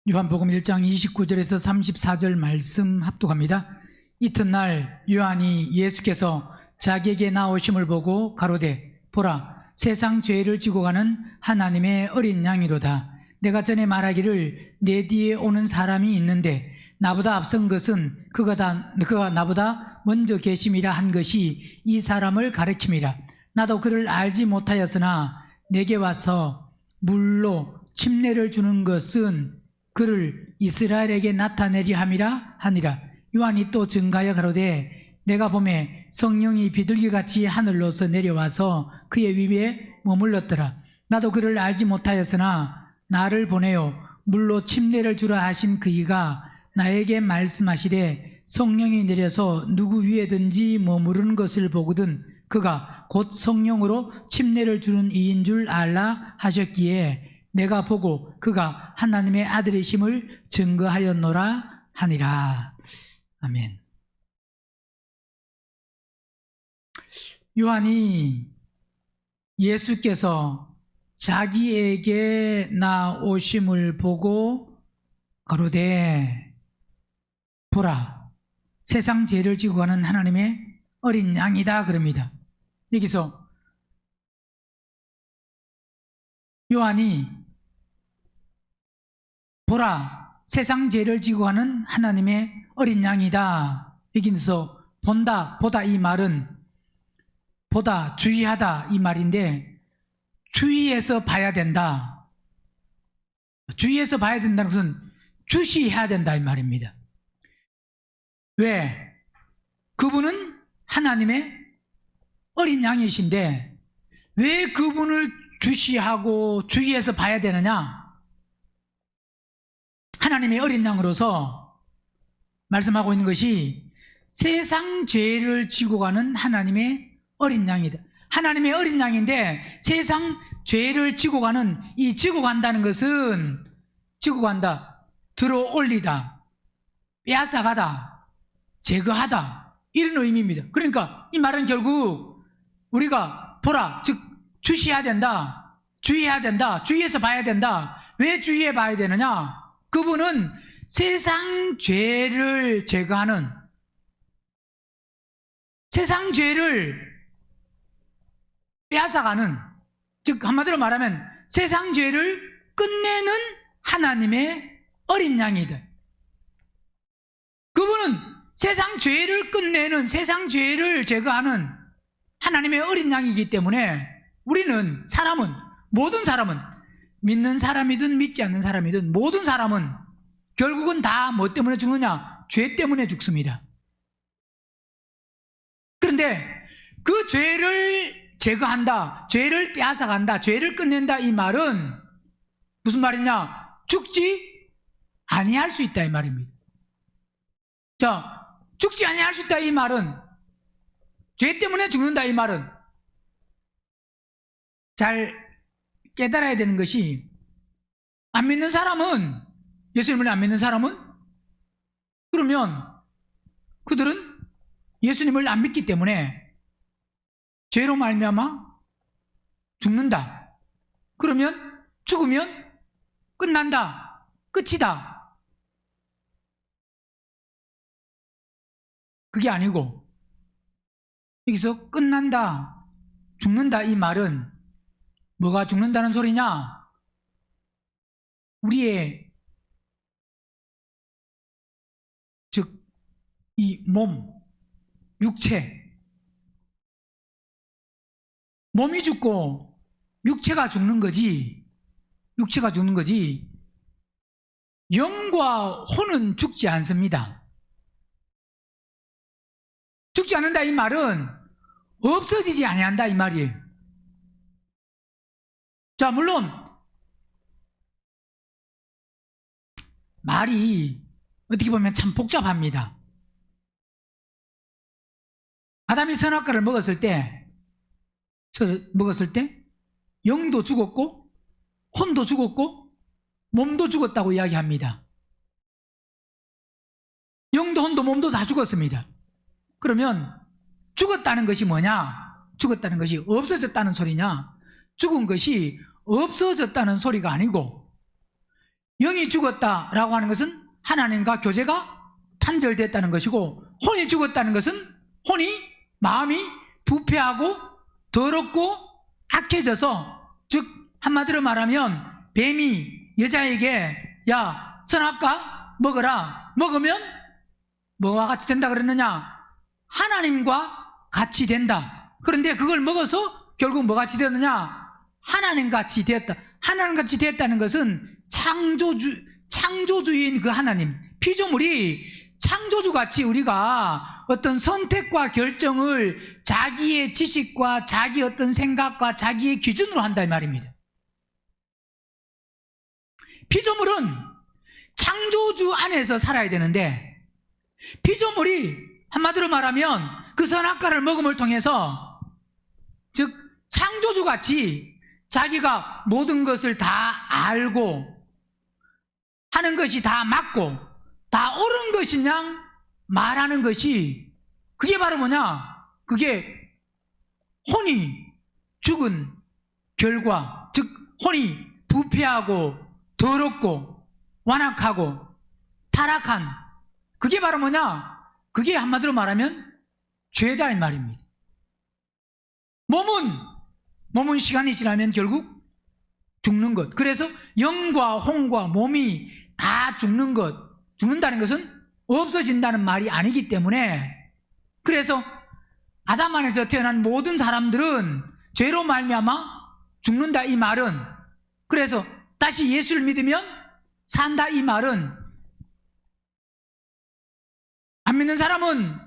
요한복음 1장 29절에서 34절 말씀 합독합니다. 이튿날 요한이 예수께서 자기에게 나오심을 보고 가로되 보라 세상 죄를 지고 가는 하나님의 어린 양이로다. 내가 전에 말하기를 내 뒤에 오는 사람이 있는데 나보다 앞선 것은 그가 나보다 먼저 계심이라 한 것이 이 사람을 가리킴이라. 나도 그를 알지 못하였으나 내게 와서 물로 침례를 주는 것은 그를 이스라엘에게 나타내리 함이라 하니라. 요한이 또 증가하여 가로되 내가 보매 성령이 비둘기같이 하늘로서 내려와서 그의 위에 머물렀더라. 나도 그를 알지 못하였으나 나를 보내어 물로 침례를 주라 하신 그이가 나에게 말씀하시되 성령이 내려서 누구 위에든지 머무르는 것을 보거든 그가 곧 성령으로 침례를 주는 이인 줄 알라 하셨기에 내가 보고 그가 하나님의 아들이심을 증거하였노라 하니라. 아멘. 요한이 예수께서 자기에게 나오심을 보고 가로되 보라 세상 죄를 지고 가는 하나님의 어린 양이다 그럽니다. 여기서 요한이 보라 세상 죄를 지고 가는 하나님의 어린 양이다. 여기서 본다 보다 이 말은 보다 주의하다 이 말인데 주의해서 봐야 된다. 주의해서 봐야 된다는 것은 주시해야 된다 이 말입니다. 왜? 그분은 하나님의 어린 양이신데 왜 그분을 주시하고 주의해서 봐야 되느냐? 하나님의 어린 양으로서 말씀하고 있는 것이 세상 죄를 지고 가는 하나님의 어린 양이다. 하나님의 어린 양인데 세상 죄를 지고 가는 이 지고 간다는 것은 지고 간다, 들어 올리다, 빼앗아가다, 제거하다 이런 의미입니다. 그러니까 이 말은 결국 우리가 보라 즉 주시해야 된다, 주의해야 된다, 주의해서 봐야 된다. 왜 주의해 봐야 되느냐? 그분은 세상 죄를 제거하는 세상 죄를 빼앗아가는 즉 한마디로 말하면 세상 죄를 끝내는 하나님의 어린 양이다. 그분은 세상 죄를 끝내는 세상 죄를 제거하는 하나님의 어린 양이기 때문에 우리는 모든 사람은 믿는 사람이든 믿지 않는 사람이든 모든 사람은 결국은 다 뭐 때문에 죽느냐? 죄 때문에 죽습니다. 그런데 그 죄를 제거한다, 죄를 빼앗아간다, 죄를 끝낸다 이 말은 무슨 말이냐? 죽지 아니할 수 있다 이 말입니다. 자, 죽지 아니할 수 있다 이 말은 죄 때문에 죽는다 이 말은 잘 깨달아야 되는 것이 안 믿는 사람은 예수님을 안 믿는 사람은 그러면 그들은 예수님을 안 믿기 때문에 죄로 말미암아 죽는다. 그러면 죽으면 끝난다. 끝이다. 그게 아니고 여기서 끝난다, 죽는다 이 말은 뭐가 죽는다는 소리냐? 우리의 즉 이 몸, 육체 몸이 죽고 육체가 죽는 거지. 육체가 죽는 거지. 영과 혼은 죽지 않습니다. 죽지 않는다 이 말은 없어지지 아니한다 이 말이에요. 자, 물론 말이 어떻게 보면 참 복잡합니다. 아담이 선악과를 먹었을 때 영도 죽었고 혼도 죽었고 몸도 죽었다고 이야기합니다. 영도 혼도 몸도 다 죽었습니다. 그러면 죽었다는 것이 뭐냐? 죽었다는 것이 없어졌다는 소리냐? 죽은 것이 없어졌다는 소리가 아니고 영이 죽었다라고 하는 것은 하나님과 교제가 단절됐다는 것이고, 혼이 죽었다는 것은 마음이 부패하고 더럽고 악해져서, 즉 한마디로 말하면 뱀이 여자에게 야 선악과 먹어라, 먹으면 뭐와 같이 된다 그랬느냐? 하나님과 같이 된다. 그런데 그걸 먹어서 결국 뭐 같이 되었느냐? 하나님 같이 되었다. 하나님 같이 되었다는 것은 창조주인 그 하나님, 피조물이 창조주같이 우리가 어떤 선택과 결정을 자기의 지식과 자기 어떤 생각과 자기의 기준으로 한다 이 말입니다. 피조물은 창조주 안에서 살아야 되는데, 피조물이 한마디로 말하면 그 선악과를 먹음을 통해서, 즉 창조주같이 자기가 모든 것을 다 알고 하는 것이 다 맞고 다 옳은 것이냐 말하는 것이, 그게 바로 뭐냐? 그게 혼이 죽은 결과, 즉 혼이 부패하고 더럽고 완악하고 타락한, 그게 바로 뭐냐? 그게 한마디로 말하면 죄다 이 말입니다. 몸은 시간이 지나면 결국 죽는 것. 그래서 영과 혼과 몸이 다 죽는 것, 죽는다는 것은 없어진다는 말이 아니기 때문에, 그래서 아담 안에서 태어난 모든 사람들은 죄로 말미암아 죽는다 이 말은, 그래서 다시 예수를 믿으면 산다 이 말은, 안 믿는 사람은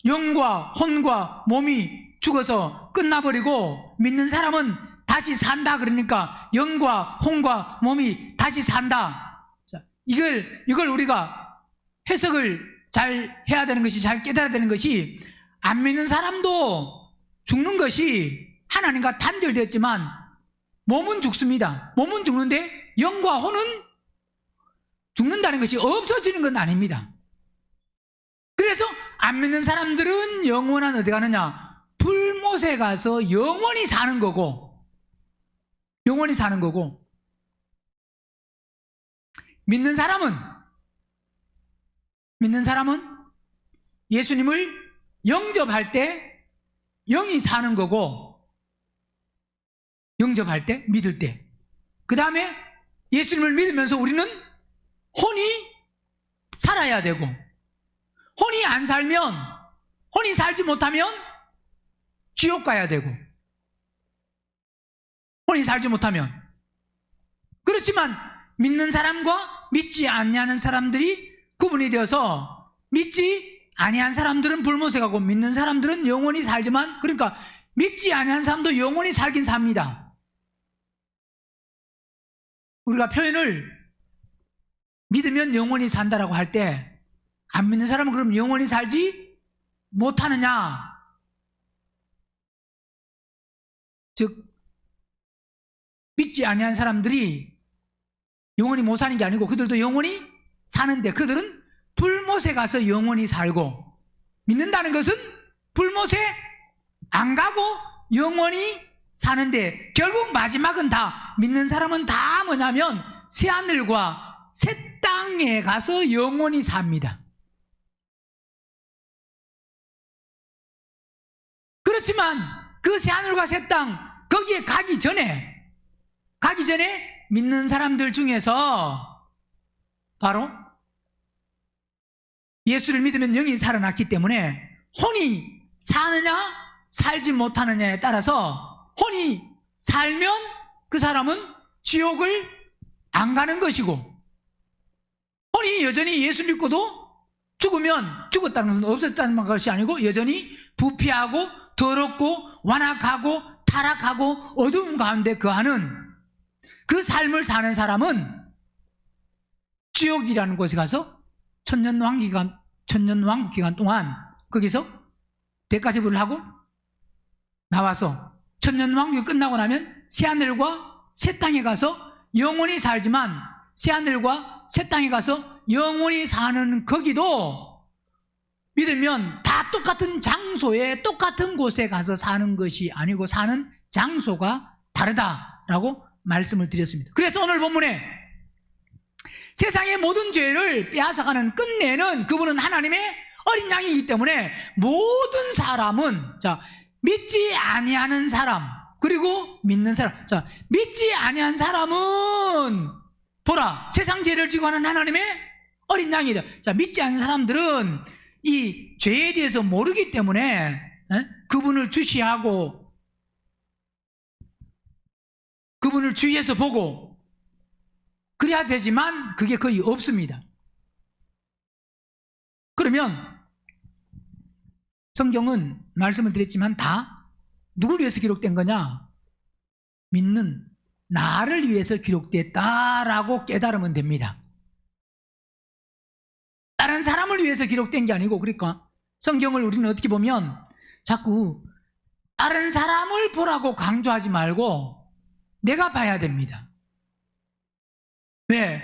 영과 혼과 몸이 죽어서 끝나버리고, 믿는 사람은 다시 산다 그러니까 영과 혼과 몸이 다시 산다. 자, 이걸 우리가 해석을 잘 해야 되는 것이, 잘 깨달아야 되는 것이, 안 믿는 사람도 죽는 것이 하나님과 단절되었지만 몸은 죽습니다. 몸은 죽는데 영과 혼은 죽는다는 것이 없어지는 건 아닙니다. 그래서 안 믿는 사람들은 영원한 어디 가느냐? 불못에 가서 영원히 사는 거고, 영원히 사는 거고, 믿는 사람은 예수님을 영접할 때 영이 사는 거고, 영접할 때, 믿을 때, 그 다음에 예수님을 믿으면서 우리는 혼이 살아야 되고, 혼이 안 살면, 혼이 살지 못하면 지옥 가야 되고, 혼이 살지 못하면. 그렇지만 믿는 사람과 믿지 아니하는 사람들이 구분이 되어서, 믿지 아니한 사람들은 불못에 가고 믿는 사람들은 영원히 살지만, 그러니까 믿지 아니한 사람도 영원히 살긴 삽니다. 우리가 표현을 믿으면 영원히 산다라고 할 때, 안 믿는 사람은 그럼 영원히 살지 못하느냐? 즉 믿지 아니한 사람들이 영원히 못 사는 게 아니고 그들도 영원히 사는데, 그들은 불못에 가서 영원히 살고, 믿는다는 것은 불못에 안 가고 영원히 사는데, 결국 마지막은 다, 믿는 사람은 다 뭐냐면 새하늘과 새 땅에 가서 영원히 삽니다. 그렇지만 그 새하늘과 새 땅, 거기에 가기 전에 믿는 사람들 중에서 바로 예수를 믿으면 영이 살아났기 때문에, 혼이 사느냐 살지 못하느냐에 따라서, 혼이 살면 그 사람은 지옥을 안 가는 것이고, 혼이 여전히 예수 믿고도 죽으면, 죽었다는 것은 없었다는 것이 아니고 여전히 부패하고 더럽고 완악하고 타락하고 어두움 가운데 거하는 그 삶을 사는 사람은 지옥이라는 곳에 가서 천년왕국 기간 동안 거기서 대가지불을 하고 나와서, 천년왕국이 끝나고 나면 새하늘과 새 땅에 가서 영원히 살지만, 새하늘과 새 땅에 가서 영원히 사는 거기도 믿으면 다 똑같은 장소에, 똑같은 곳에 가서 사는 것이 아니고 사는 장소가 다르다라고 말씀을 드렸습니다. 그래서 오늘 본문에 세상의 모든 죄를 빼앗아가는 끝내는 그분은 하나님의 어린 양이기 때문에 모든 사람은, 자, 믿지 아니하는 사람 그리고 믿는 사람, 자, 믿지 아니한 사람은 보라, 세상 죄를 지고 하는 하나님의 어린 양이다. 자, 믿지 않는 사람들은 이 죄에 대해서 모르기 때문에 그분을 주시하고 그분을 주위에서 보고 그래야 되지만 그게 거의 없습니다. 그러면 성경은 말씀을 드렸지만 다 누구를 위해서 기록된 거냐? 믿는 나를 위해서 기록됐다라고 깨달으면 됩니다. 다른 사람을 위해서 기록된 게 아니고, 그러니까 성경을 우리는 어떻게 보면 자꾸 다른 사람을 보라고 강조하지 말고 내가 봐야 됩니다. 왜?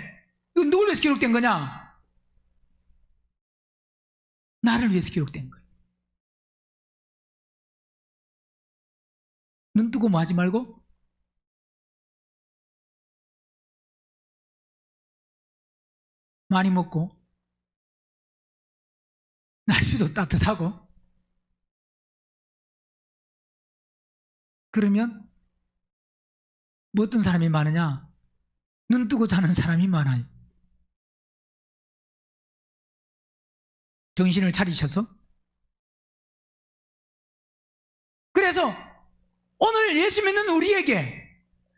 이건 누구를 위해서 기록된 거냐? 나를 위해서 기록된 거예요. 눈 뜨고 뭐 하지 말고 많이 먹고 날씨도 따뜻하고 그러면 뭐 어떤 사람이 많으냐? 눈 뜨고 자는 사람이 많아요. 정신을 차리셔서. 그래서 오늘 예수 믿는 우리에게,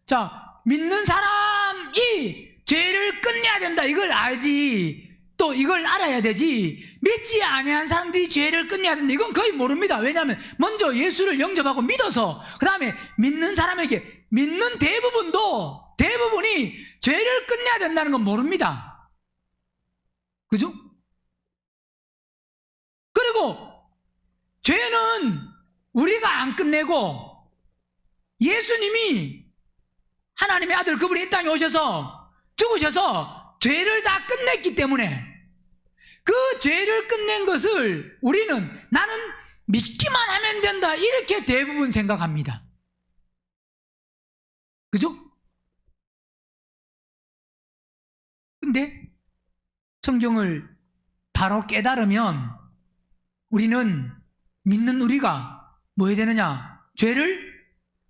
자, 믿는 사람이 죄를 끝내야 된다 이걸 알지, 또 이걸 알아야 되지, 믿지 아니한 사람들이 죄를 끝내야 된다 이건 거의 모릅니다. 왜냐하면 먼저 예수를 영접하고 믿어서 그 다음에 믿는 사람에게, 믿는 대부분이 죄를 끝내야 된다는 건 모릅니다. 그죠? 그리고 죄는 우리가 안 끝내고 예수님이, 하나님의 아들 그분이 이 땅에 오셔서 죽으셔서 죄를 다 끝냈기 때문에 그 죄를 끝낸 것을 우리는, 나는 믿기만 하면 된다 이렇게 대부분 생각합니다. 그죠? 근데 성경을 바로 깨달으면 우리는, 믿는 우리가 뭐 해야 되느냐? 죄를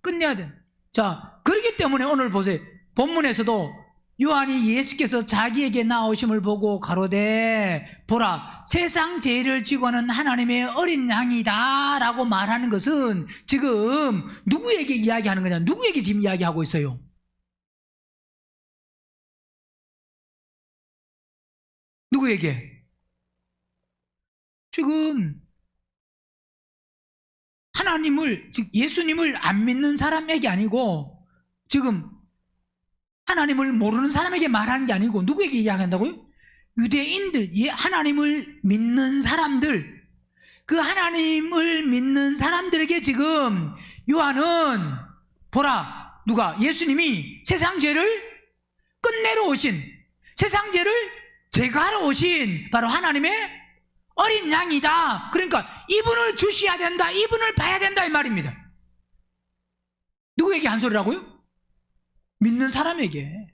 끝내야 돼. 자, 그렇기 때문에 오늘 보세요. 본문에서도 요한이 예수께서 자기에게 나오심을 보고 가로되 보라, 세상 죄를 지고 하는 하나님의 어린 양이다 라고 말하는 것은 지금 누구에게 이야기하는 거냐? 누구에게 지금 이야기하고 있어요? 누구에게? 지금 하나님을, 즉 예수님을 안 믿는 사람에게 아니고, 지금 하나님을 모르는 사람에게 말하는 게 아니고 누구에게 이야기한다고요? 유대인들, 하나님을 믿는 사람들, 그 하나님을 믿는 사람들에게 지금 요한은 보라, 누가? 예수님이 세상 죄를 끝내러 오신, 세상 죄를 제거하러 오신 바로 하나님의 어린 양이다. 그러니까 이분을 주셔야 된다, 이분을 봐야 된다 이 말입니다. 누구에게 한 소리라고요? 믿는 사람에게.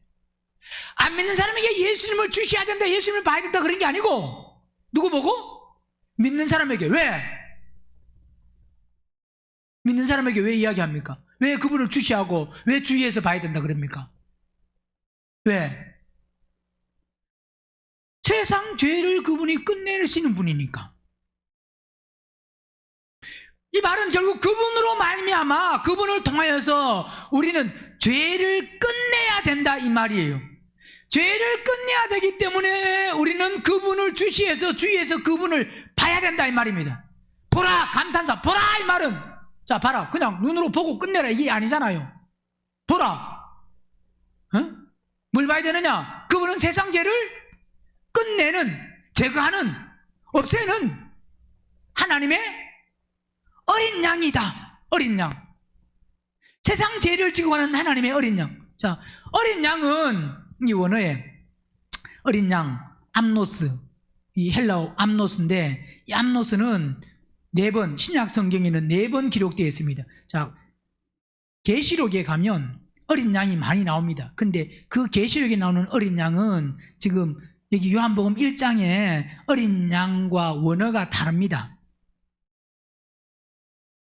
안 믿는 사람에게 예수님을 주셔야 된다, 예수님을 봐야 된다 그런 게 아니고, 누구 보고? 믿는 사람에게. 왜? 믿는 사람에게 왜 이야기합니까? 왜 그분을 주시하고 왜 주위에서 봐야 된다 그럽니까? 왜? 세상 죄를 그분이 끝내시는 분이니까. 이 말은 결국 그분으로 말미암아, 그분을 통하여서 우리는 죄를 끝내야 된다 이 말이에요. 죄를 끝내야 되기 때문에 우리는 그분을 주시해서, 주위에서 그분을 봐야 된다 이 말입니다. 보라, 감탄사, 보라 이 말은, 자 봐라, 그냥 눈으로 보고 끝내라 이게 아니잖아요. 보라, 뭘 봐야 되느냐? 그분은 세상 죄를 끝내는, 제거하는, 없애는 하나님의 어린 양이다. 어린 양. 세상 죄를 지고 가는 하나님의 어린 양. 자, 어린 양은 이 원어에 어린 양, 암노스, 이 헬라어 암노스인데, 이 암노스는 4번, 신약 성경에는 4번 기록되어 있습니다. 자, 계시록에 가면 어린 양이 많이 나옵니다. 근데 그 계시록에 나오는 어린 양은 지금 여기 요한복음 1장에 어린 양과 원어가 다릅니다.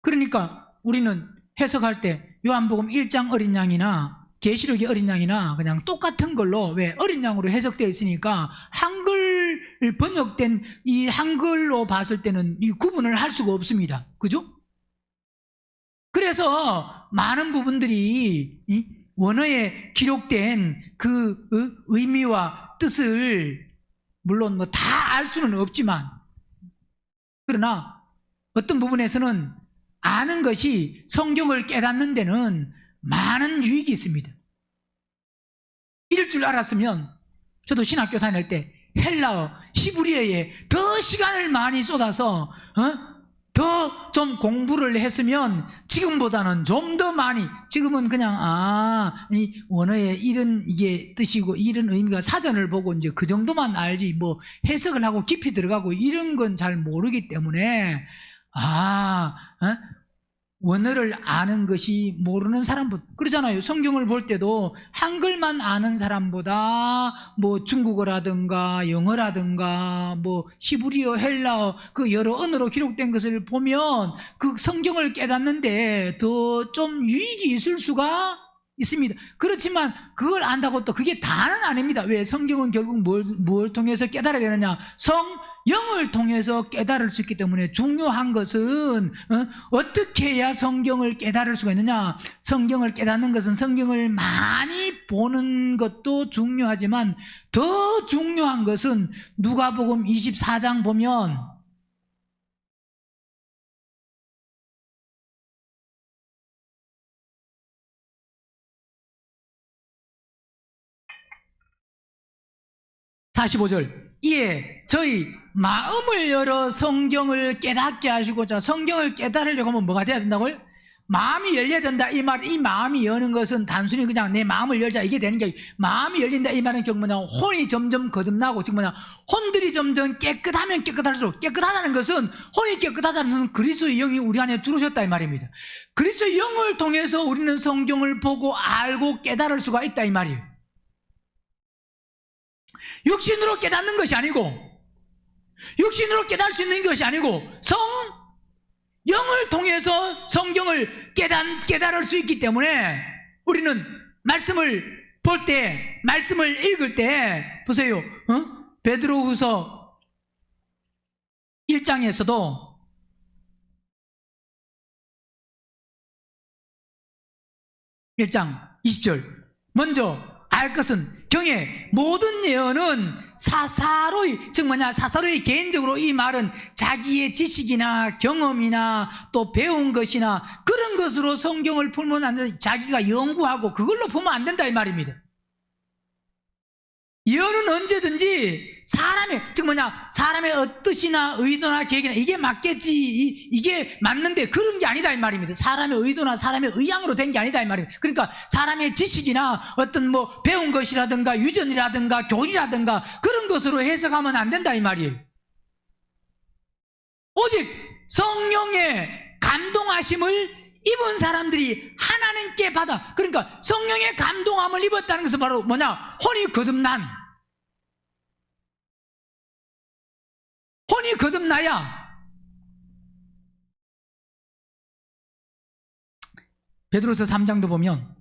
그러니까 우리는 해석할 때 요한복음 1장 어린 양이나 계시록의 어린 양이나 그냥 똑같은 걸로, 왜 어린 양으로 해석되어 있으니까 한글 번역된 이 한글로 봤을 때는 이 구분을 할 수가 없습니다. 그죠? 그래서 많은 부분들이 원어에 기록된 그 의미와 뜻을 물론 뭐 다 알 수는 없지만, 그러나 어떤 부분에서는 아는 것이 성경을 깨닫는 데는 많은 유익이 있습니다. 이럴 줄 알았으면 저도 신학교 다닐 때 헬라어, 히브리어에 더 시간을 많이 쏟아서 더 좀 공부를 했으면 지금보다는 좀 더 많이, 지금은 그냥 이 원어에 이런 이게 뜻이고 이런 의미가 사전을 보고 이제 그 정도만 알지 뭐 해석을 하고 깊이 들어가고 이런 건 잘 모르기 때문에 원어를 아는 것이 모르는 사람보다, 그러잖아요. 성경을 볼 때도 한글만 아는 사람보다 뭐 중국어라든가 영어라든가 뭐 히브리어, 헬라어 그 여러 언어로 기록된 것을 보면 그 성경을 깨닫는데 더 좀 유익이 있을 수가 있습니다. 그렇지만 그걸 안다고 또 그게 다는 아닙니다. 왜? 성경은 결국 뭘 통해서 깨달아야 되느냐? 성령을 통해서 깨달을 수 있기 때문에 중요한 것은 어떻게 해야 성경을 깨달을 수가 있느냐? 성경을 깨닫는 것은 성경을 많이 보는 것도 중요하지만 더 중요한 것은 누가복음 24장 보면 (45절) 이에 저희 마음을 열어 성경을 깨닫게 하시고자. 성경을 깨달으려고 하면 뭐가 돼야 된다고요? 마음이 열려야 된다. 이 마음이 여는 것은 단순히 그냥 내 마음을 열자 이게 되는 게 아니고, 마음이 열린다 이 말은 결국 뭐냐, 혼이 점점 거듭나고, 즉 뭐냐, 혼들이 점점 깨끗하면 깨끗할수록, 깨끗하다는 것은, 혼이 깨끗하다는 것은 그리스도의 영이 우리 안에 들어오셨다 이 말입니다. 그리스도의 영을 통해서 우리는 성경을 보고 알고 깨달을 수가 있다 이 말이에요. 육신으로 깨닫는 것이 아니고, 육신으로 깨달을 수 있는 것이 아니고 성령을 통해서 성경을 깨달을 수 있기 때문에 우리는 말씀을 볼 때, 말씀을 읽을 때 보세요. 베드로후서 1장에서도 (1장 20절) 먼저 알 것은 경의 모든 예언은 사사로이, 즉 뭐냐, 사사로이 개인적으로, 이 말은 자기의 지식이나 경험이나 또 배운 것이나 그런 것으로 성경을 풀면 안 된다. 자기가 연구하고 그걸로 보면 안 된다 이 말입니다. 예언은 언제든지 사람의, 즉 뭐냐, 사람의 뜻이나 의도나 계획이나 이게 맞겠지, 이게 맞는데 그런 게 아니다 이 말입니다. 사람의 의도나 사람의 의향으로 된 게 아니다 이 말입니다. 그러니까 사람의 지식이나 어떤 뭐 배운 것이라든가 유전이라든가 교리라든가 그런 것으로 해석하면 안 된다 이 말이에요. 오직 성령의 감동하심을 입은 사람들이 하나님께 받아. 그러니까 성령의 감동함을 입었다는 것은 바로 뭐냐, 혼이 거듭나야. 베드로서 3장도 보면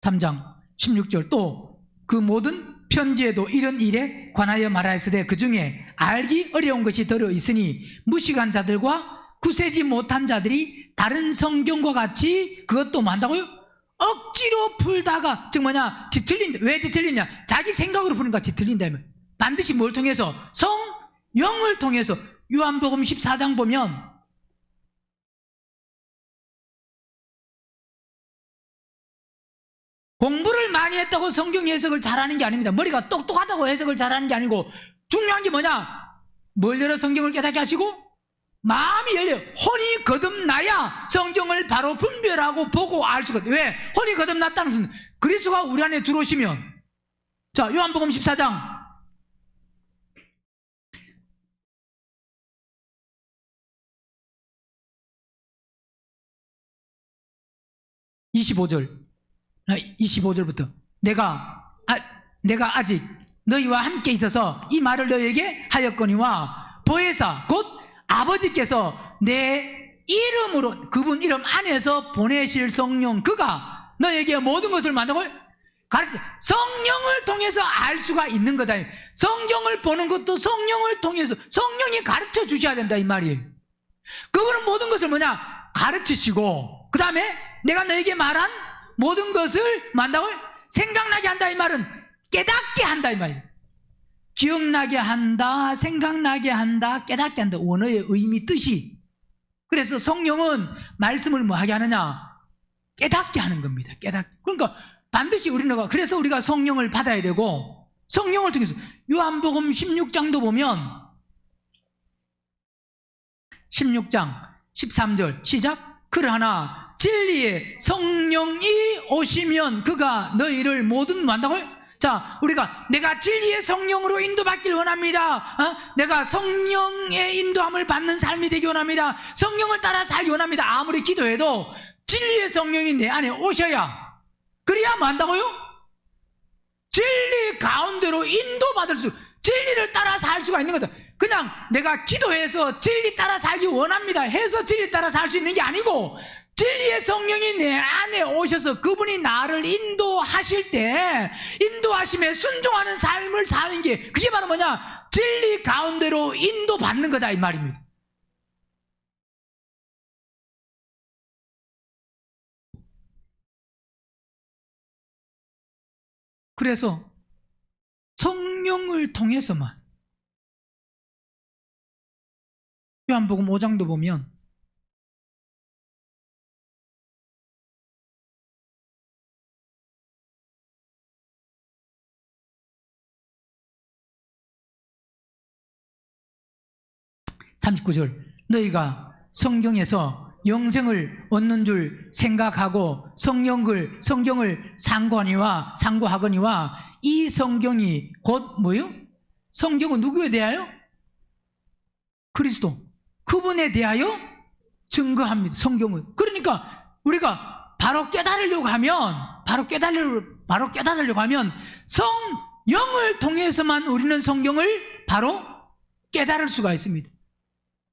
3장 16절, 또 그 모든 편지에도 이런 일에 관하여 말하였으되 그 중에 알기 어려운 것이 들어 있으니 무식한 자들과 구세지 못한 자들이 다른 성경과 같이 그것도 뭐 한다고요? 억지로 풀다가, 즉 뭐냐, 뒤틀린다. 왜 뒤틀리냐? 자기 생각으로 푸는 거야. 뒤틀린다. 반드시 뭘 통해서? 성령을 통해서. 요한복음 14장 보면 공부를 많이 했다고 성경 해석을 잘하는 게 아닙니다. 머리가 똑똑하다고 해석을 잘하는 게 아니고, 중요한 게 뭐냐? 뭘 열어 성경을 깨닫게 하시고 마음이 열려 혼이 거듭나야 성경을 바로 분별하고 보고 알 수가 있다. 왜? 혼이 거듭났다는 것은 그리스도가 우리 안에 들어오시면. 자, 요한복음 14장 20 25절 25절부터 내가 아직 너희와 함께 있어서 이 말을 너희에게 하였거니와 보혜사 곧 아버지께서 내 이름으로 그분 이름 안에서 보내실 성령 그가 너희에게 모든 것을 만나고 가르쳐 성령을 통해서 알 수가 있는 거다. 성경을 보는 것도 성령을 통해서 성령이 가르쳐 주셔야 된다 이 말이에요. 그분은 모든 것을 뭐냐 가르치시고 그 다음에 내가 너에게 말한 모든 것을 만다고 생각나게 한다 이 말은 깨닫게 한다 이 말이에요. 기억나게 한다, 생각나게 한다, 깨닫게 한다. 원어의 의미 뜻이. 그래서 성령은 말씀을 뭐 하게 하느냐 깨닫게 하는 겁니다. 그러니까 반드시 그래서 우리가 성령을 받아야 되고 성령을 통해서 요한복음 16장도 보면 16장 13절 시작. 그러나 진리의 성령이 오시면 그가 너희를 모든 만다고요? 자, 우리가 내가 진리의 성령으로 인도받길 원합니다. 내가 성령의 인도함을 받는 삶이 되기 원합니다. 성령을 따라 살기 원합니다. 아무리 기도해도 진리의 성령이 내 안에 오셔야 그래야 뭐 한다고요? 진리 가운데로 인도받을 진리를 따라 살 수가 있는 거다. 그냥 내가 기도해서 진리 따라 살기 원합니다 해서 진리 따라 살 수 있는 게 아니고 진리의 성령이 내 안에 오셔서 그분이 나를 인도하실 때 인도하심에 순종하는 삶을 사는 게 그게 바로 뭐냐 진리 가운데로 인도받는 거다 이 말입니다. 그래서 성령을 통해서만 요한복음 5장도 보면 (39절) 너희가 성경에서 영생을 얻는 줄 생각하고 성경을 상고하거니와 이 성경이 곧 뭐요? 성경은 누구에 대하여? 그리스도 그분에 대하여 증거합니다. 성경은. 그러니까 우리가 바로 깨달으려고 하면 성령을 통해서만 우리는 성경을 바로 깨달을 수가 있습니다.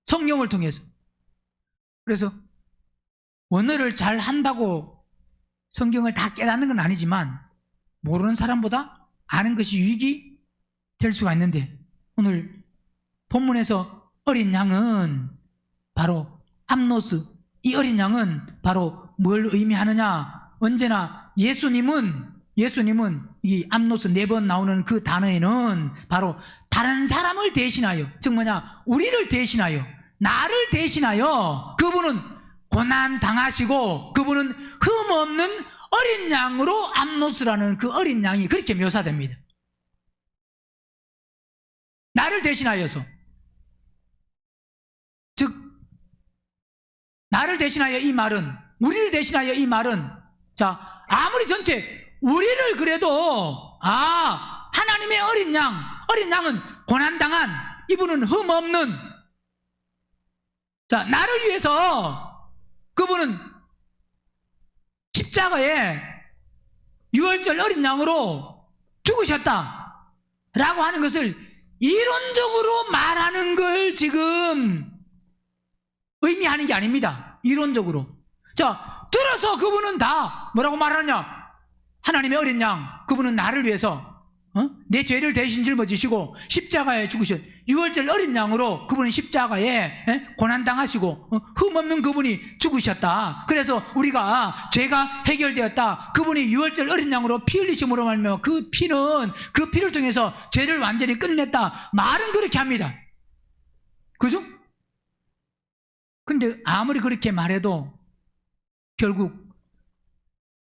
성령을 통해서. 그래서 원어를 잘 한다고 성경을 다 깨닫는 건 아니지만 모르는 사람보다 아는 것이 유익이 될 수가 있는데 오늘 본문에서 어린 양은 바로 암노스, 이 어린 양은 바로 뭘 의미하느냐? 언제나 예수님은 이 암노스 4번 나오는 그 단어에는 바로 다른 사람을 대신하여, 즉 뭐냐? 우리를 대신하여, 나를 대신하여 그분은 고난 당하시고 그분은 흠없는 어린 양으로 암노스라는 그 어린 양이 그렇게 묘사됩니다. 나를 대신하여서, 즉 나를 대신하여 이 말은, 우리를 대신하여 이 말은, 자 아무리 전체 우리를 그래도 하나님의 어린 양은 고난당한, 이분은 흠없는, 자 나를 위해서 그분은 십자가에 유월절 어린 양으로 죽으셨다 라고 하는 것을 이론적으로 말하는 걸 지금 의미하는 게 아닙니다. 이론적으로. 자 들어서 그분은 다 뭐라고 말하느냐? 하나님의 어린 양, 그분은 나를 위해서 내 죄를 대신 짊어지시고 십자가에 죽으신 유월절 어린 양으로 그분은 십자가에 고난당하시고 흠없는 그분이 죽으셨다. 그래서 우리가 죄가 해결되었다. 그분이 유월절 어린 양으로 피 흘리심으로 말미암아 그 피를 통해서 죄를 완전히 끝냈다. 말은 그렇게 합니다. 그죠? 근데 아무리 그렇게 말해도 결국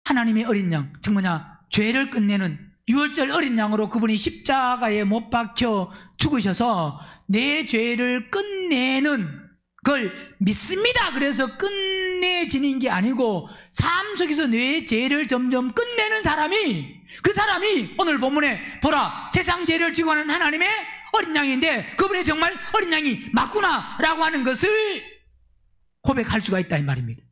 하나님의 어린 양, 즉 뭐냐, 죄를 끝내는 유월절 어린 양으로 그분이 십자가에 못 박혀 죽으셔서 내 죄를 끝내는 걸 믿습니다. 그래서 끝내지는 게 아니고 삶 속에서 내 죄를 점점 끝내는 사람이, 그 사람이 오늘 본문에 보라 세상 죄를 지고 가는 하나님의 어린 양인데 그분이 정말 어린 양이 맞구나 라고 하는 것을 고백할 수가 있다 이 말입니다.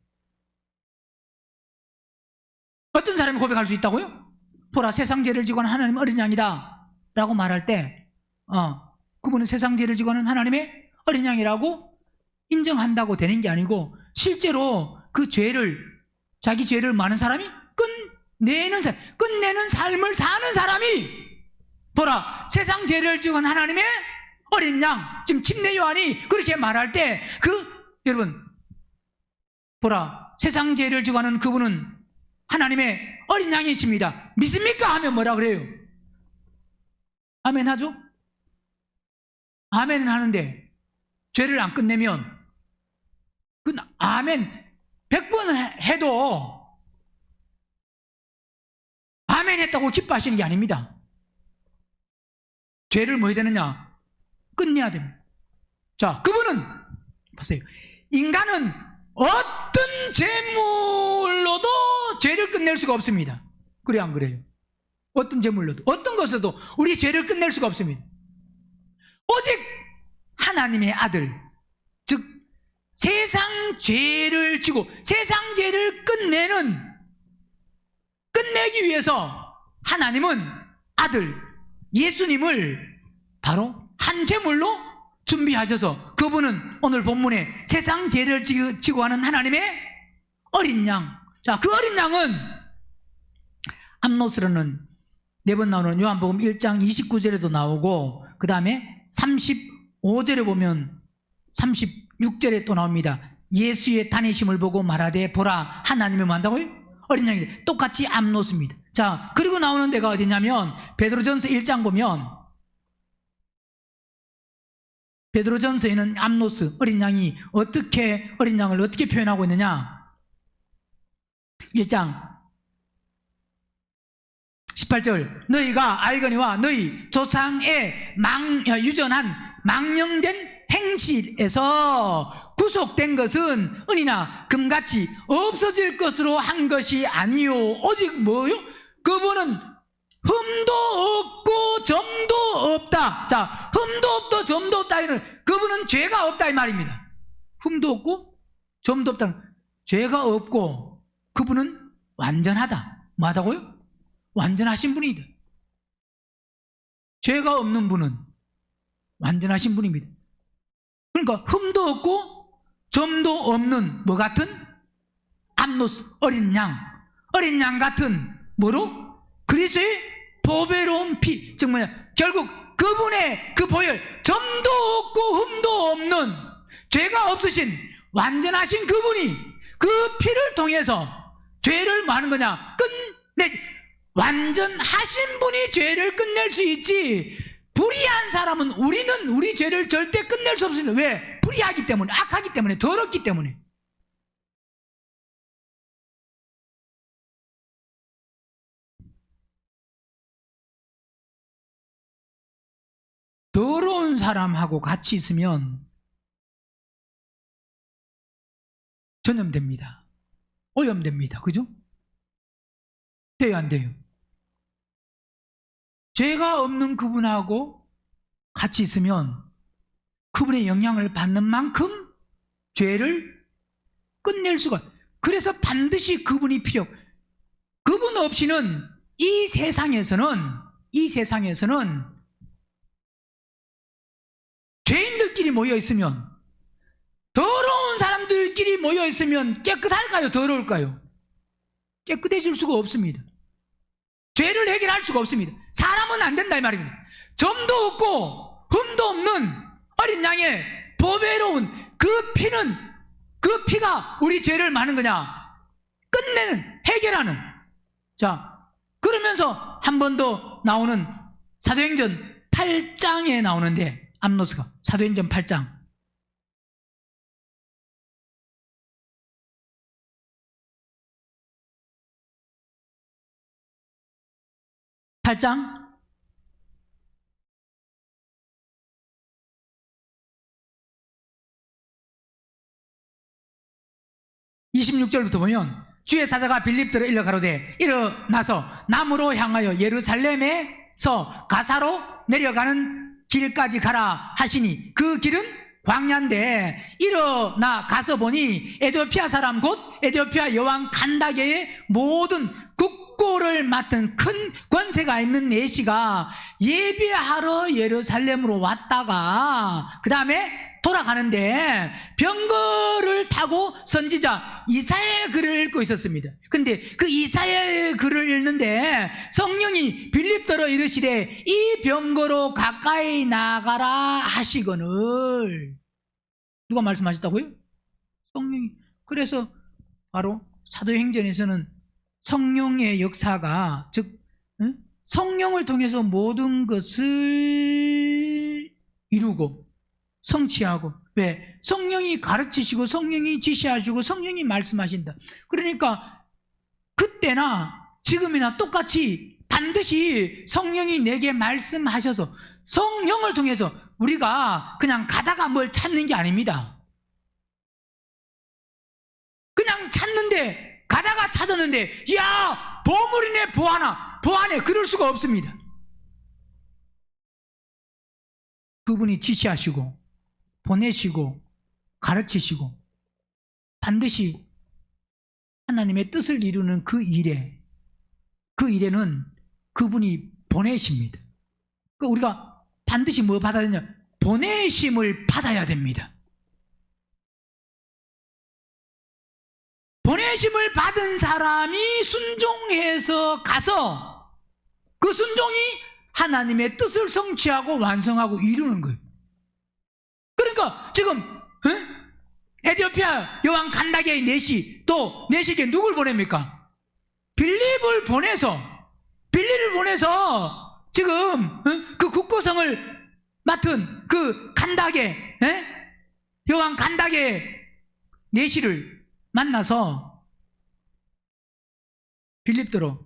어떤 사람이 고백할 수 있다고요? 보라, 세상 죄를 지고 하는 하나님의 어린 양이다 라고 말할 때 그분은 세상 죄를 지고 하는 하나님의 어린 양이라고 인정한다고 되는 게 아니고, 실제로 그 죄를, 자기 죄를 많은 사람이 끝내는 삶을 사는 사람이, 보라, 세상 죄를 지고 하는 하나님의 어린 양, 지금 침례 요한이 그렇게 말할 때 여러분, 보라, 세상 죄를 지고 하는 그분은 하나님의 어린 양이십니다, 믿습니까? 하면 뭐라 그래요? 아멘 하죠? 아멘은 하는데 죄를 안 끝내면 그 아멘 100번 해도 아멘 했다고 기뻐하시는 게 아닙니다. 죄를 뭐 해야 되느냐? 끝내야 됩니다. 자, 그분은 보세요. 인간은 어떤 제물로도 죄를 끝낼 수가 없습니다. 그래 안 그래요? 어떤 제물로도, 어떤 것으로도 우리 죄를 끝낼 수가 없습니다. 오직 하나님의 아들, 즉 세상 죄를 지고 세상 죄를 끝내기 위해서 하나님은 아들 예수님을 바로 한 제물로 준비하셔서, 그분은 오늘 본문에 세상 죄를 지고 하는 하나님의 어린 양. 자, 그 어린 양은 암노스로는 4번 나오는 요한복음 1장 29절에도 나오고, 그 다음에 35절에 보면 36절에 또 나옵니다. 예수의 다니심을 보고 말하되 보라, 하나님이 뭐 한다고요? 어린 양이. 똑같이 암노스입니다. 자, 그리고 나오는 데가 어디냐면 베드로전서 1장 보면, 베드로전서에는 암노스, 어린 양이 어린 양을 어떻게 표현하고 있느냐? 1장 18절, 너희가 알거니와 너희 조상의 유전한 망령된 행실에서 구속된 것은 은이나 금같이 없어질 것으로 한 것이 아니요 오직 뭐요? 그분은 흠도 없고 점도 없다. 자, 흠도 없고 점도 없다. 그분은 죄가 없다 이 말입니다. 흠도 없고 점도 없다. 죄가 없고 그분은 완전하다. 뭐하다고요? 완전하신 분이다. 죄가 없는 분은 완전하신 분입니다. 그러니까 흠도 없고 점도 없는 뭐 같은? 암노스, 어린 양. 어린 양 같은 뭐로? 그리스도의 보배로운 피. 즉 뭐냐? 결국 그분의 그 보혈, 점도 없고 흠도 없는, 죄가 없으신 완전하신 그분이 그 피를 통해서 죄를 뭐 하는 거냐? 끝내지. 완전하신 분이 죄를 끝낼 수 있지, 불의한 사람은 우리 죄를 절대 끝낼 수 없습니다. 왜? 불의하기 때문에, 악하기 때문에, 더럽기 때문에. 더러운 사람하고 같이 있으면 전염됩니다. 오염됩니다. 그죠? 돼요, 안 돼요? 죄가 없는 그분하고 같이 있으면 그분의 영향을 받는 만큼 죄를 끝낼 수가, 그래서 반드시 그분이 필요. 그분 없이는 이 세상에서는 죄인들끼리 모여 있으면, 더러운 사람들끼리 모여 있으면 깨끗할까요? 더러울까요? 깨끗해질 수가 없습니다. 죄를 해결할 수가 없습니다. 사람은 안 된다 이 말입니다. 점도 없고 흠도 없는 어린 양의 보배로운 그 피는, 그 피가 우리 죄를 많은 거냐? 끝내는, 해결하는. 자, 그러면서 한 번 더 나오는 사도행전 8장에 나오는데, 암노스가 사도행전 8장 8장 26절부터 보면, 주의 사자가 빌립들을 일러 가로되 일어나서 남으로 향하여 예루살렘에서 가사로 내려가는 길까지 가라 하시니, 그 길은 광야인데 일어나 가서 보니 에티오피아 사람 곧 에티오피아 여왕 칸다게의 모든 국 국고를 맡은 큰 권세가 있는 내시가 예배하러 예루살렘으로 왔다가 그 다음에 돌아가는데 병거를 타고 선지자 이사야의 글을 읽고 있었습니다. 근데 그 이사야의 글을 읽는데 성령이 빌립더러 이르시되 이 병거로 가까이 나가라 하시거늘. 누가 말씀하셨다고요? 성령이. 그래서 바로 사도행전에서는 성령의 역사가, 즉 성령을 통해서 모든 것을 이루고 성취하고, 왜? 성령이 가르치시고 성령이 지시하시고 성령이 말씀하신다. 그러니까 그때나 지금이나 똑같이 반드시 성령이 내게 말씀하셔서 성령을 통해서 우리가 그냥 가다가 뭘 찾는 게 아닙니다. 그냥 찾는데, 가다가 찾았는데 야 보물이네 보아네, 그럴 수가 없습니다. 그분이 지시하시고 보내시고 가르치시고 반드시 하나님의 뜻을 이루는 그 일에는 그분이 보내십니다. 그러니까 우리가 반드시 뭐 받아야 되냐? 보내심을 받아야 됩니다. 보내심을 받은 사람이 순종해서 가서 그 순종이 하나님의 뜻을 성취하고 완성하고 이루는 거예요. 그러니까 지금 에티오피아 여왕 간다게의 내시, 또 내시에게 누굴 보냅니까? 빌립을 보내서 지금 그 국고성을 맡은 그 간다게, 여왕 간다게 내시를 만나서 빌립더러,